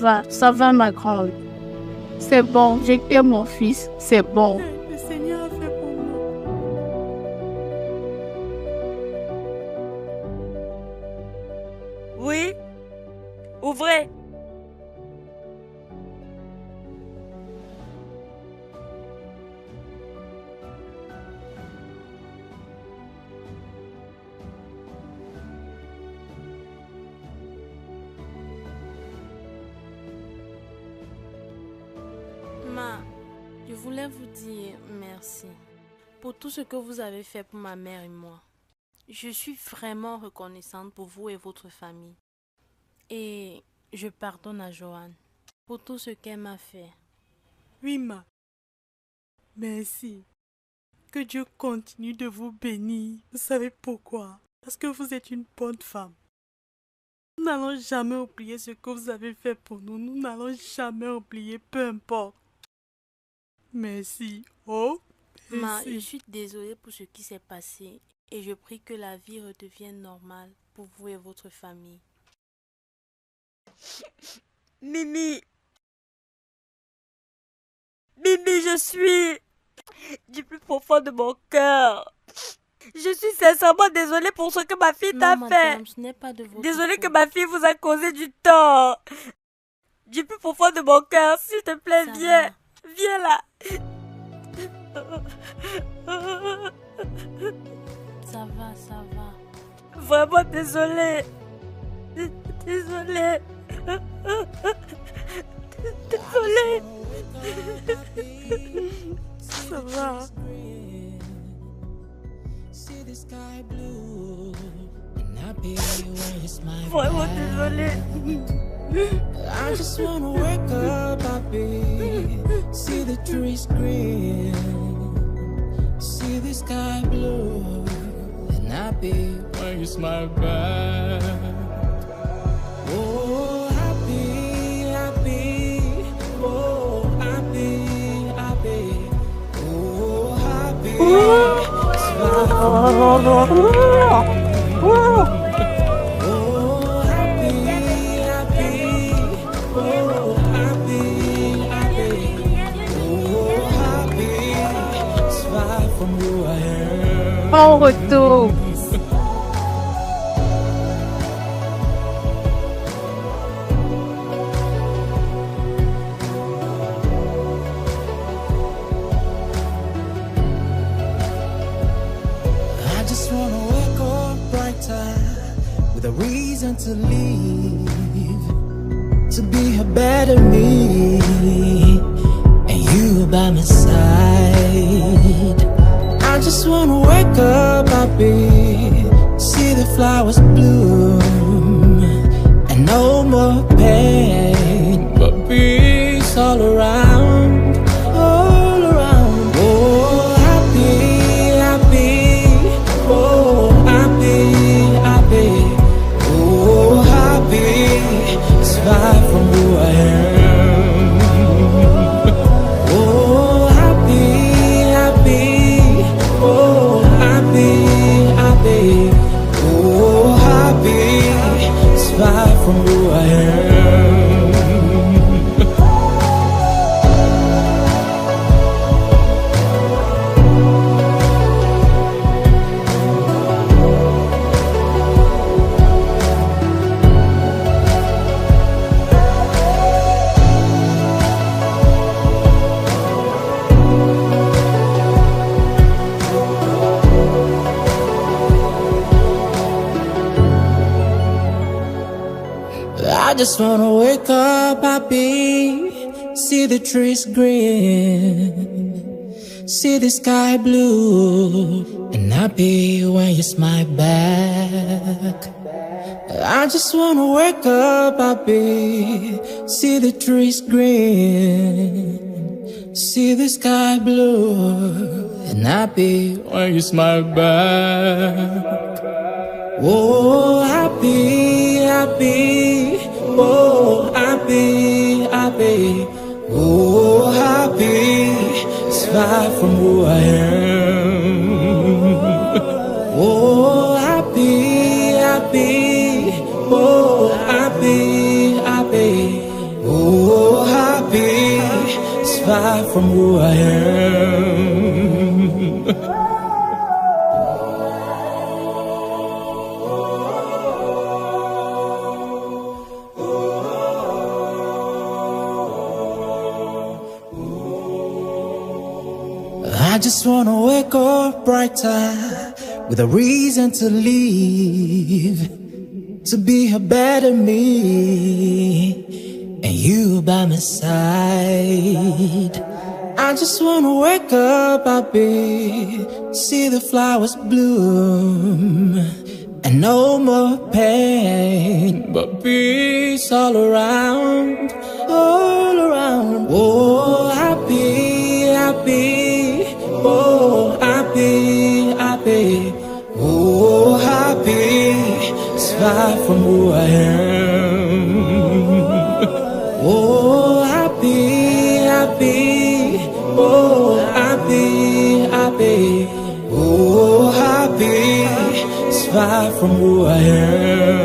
ma. Ça va, ma grande. C'est bon, j'ai été mon fils, c'est bon. Le Seigneur a fait pour moi. Oui? Ouvrez. Ma, je voulais vous dire merci pour tout ce que vous avez fait pour ma mère et moi. Je suis vraiment reconnaissante pour vous et votre famille. Et je pardonne à Joanne pour tout ce qu'elle m'a fait. Oui, ma. Merci. Que Dieu continue de vous bénir. Vous savez pourquoi? Parce que vous êtes une bonne femme. Nous n'allons jamais oublier ce que vous avez fait pour nous. Nous n'allons jamais oublier, peu importe. Merci. Oh, merci. Ma, je suis désolée pour ce qui s'est passé et je prie que la vie redevienne normale pour vous et votre famille. Mimi, je suis du plus profond de mon cœur. Je suis sincèrement désolée pour ce que ma fille t'a fait. Madame, ce n'est pas de votre Désolée faute. que ma fille vous a causé du tort. Du plus profond de mon cœur, s'il te plaît, Ça viens. va. Viens là. Ça va. Vraiment désolée. Désolée. Ça va. Vraiment désolée. I just wanna wake up, happy. See the trees green, see the sky blue, and happy when you smile back. Oh, happy, oh, happy, oh, happy. Smile for me. En retour. I just wanna wake up brighter with a reason to leave, to be a better me, and you by my side. I just wanna wake up happy, see the flowers bloom, and no more pain, but peace all around, all around. Oh, who I am. I just wanna wake up happy, see the trees green, see the sky blue, and happy when you smile back. I just wanna wake up happy, see the trees green, see the sky blue, and happy when you smile back. Oh, happy, happy, oh, happy, happy, oh, happy, it's far from who I am. Oh, happy, happy, oh, happy, happy, oh, happy, it's far from who I am. I just wanna wake up brighter with a reason to live, to be a better me, and you by my side. I just wanna wake up happy, see the flowers bloom, and no more pain, but peace all around, all around. Oh, happy, happy, oh, happy, happy, oh, happy, it's far from who I am. Oh, happy, happy, oh, happy, happy, oh, happy, it's far from who I am.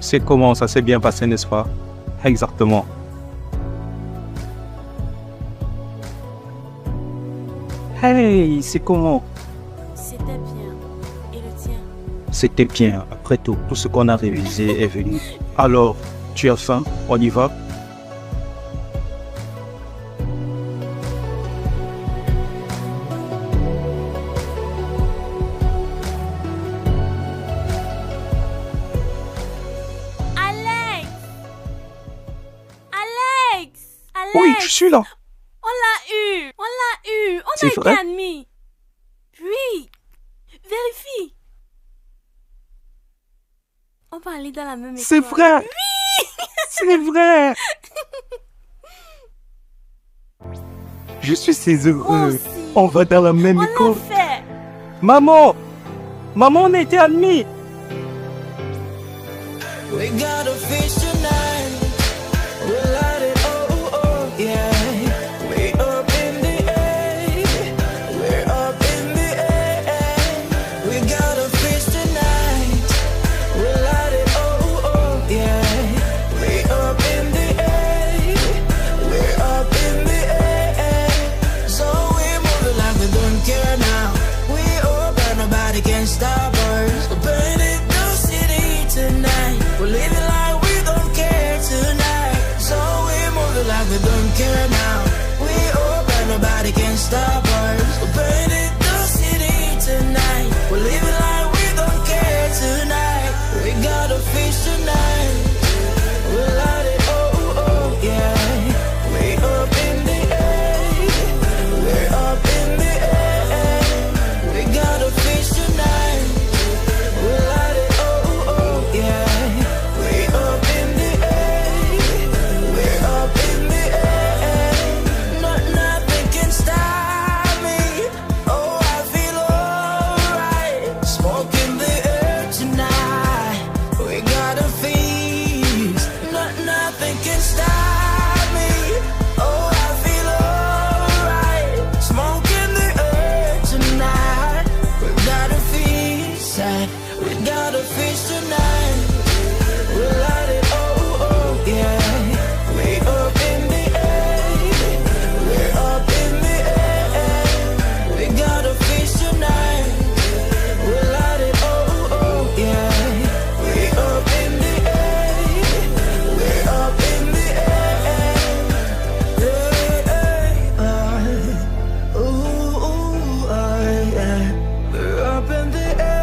C'est comment, ça s'est bien passé, n'est-ce pas? Exactement. Hey, c'est comment? C'était bien. Et le tien? C'était bien. Après tout ce qu'on a révisé est venu. Alors, tu as faim? On y va? Alex! Alex! Alex! Oui, je suis là. On l'a eu! On l'a eu! On C'est a été vrai? admis! Oui! Vérifie! On peut aller dans la même école. C'est vrai! Oui! C'est vrai! Je suis si Moi heureux. aussi. On va dans la même On école. l'a fait! Maman! Maman, on a été admis! We got a fish tonight. We'll light it, oh, oh, yeah. We up in the air. We're up in the air. We got a fish tonight. We'll light it, oh, oh, yeah. We up in the air. We're up in the air. So we're moving like we don't care now. We open, nobody can stop us. We're burning the city tonight. We're living like we don't care tonight. So we're moving like we don't care now. We open, nobody can stop us. We're burning the city tonight. We're living like we don't care tonight. We got a fish tonight. We'll light it, oh, oh, yeah. We up in the air. We're up in the air. We got a fish tonight. We'll light it, oh, oh, yeah. We up in the air. We're up in the air. Nothing can stop me. Oh, I feel alright. Smoke in the air tonight. We got a feast. Nothing can stop me. Oh, I feel alright. Smoke in the air tonight. We got a feast. We got a feast tonight. We'll light it, oh, oh, yeah. We up in the air. We're up in the air. We got a feast tonight. We'll light it, oh, oh, yeah. We up in the air. We're up in the air. Ooh, ooh, yeah. We're up in the air.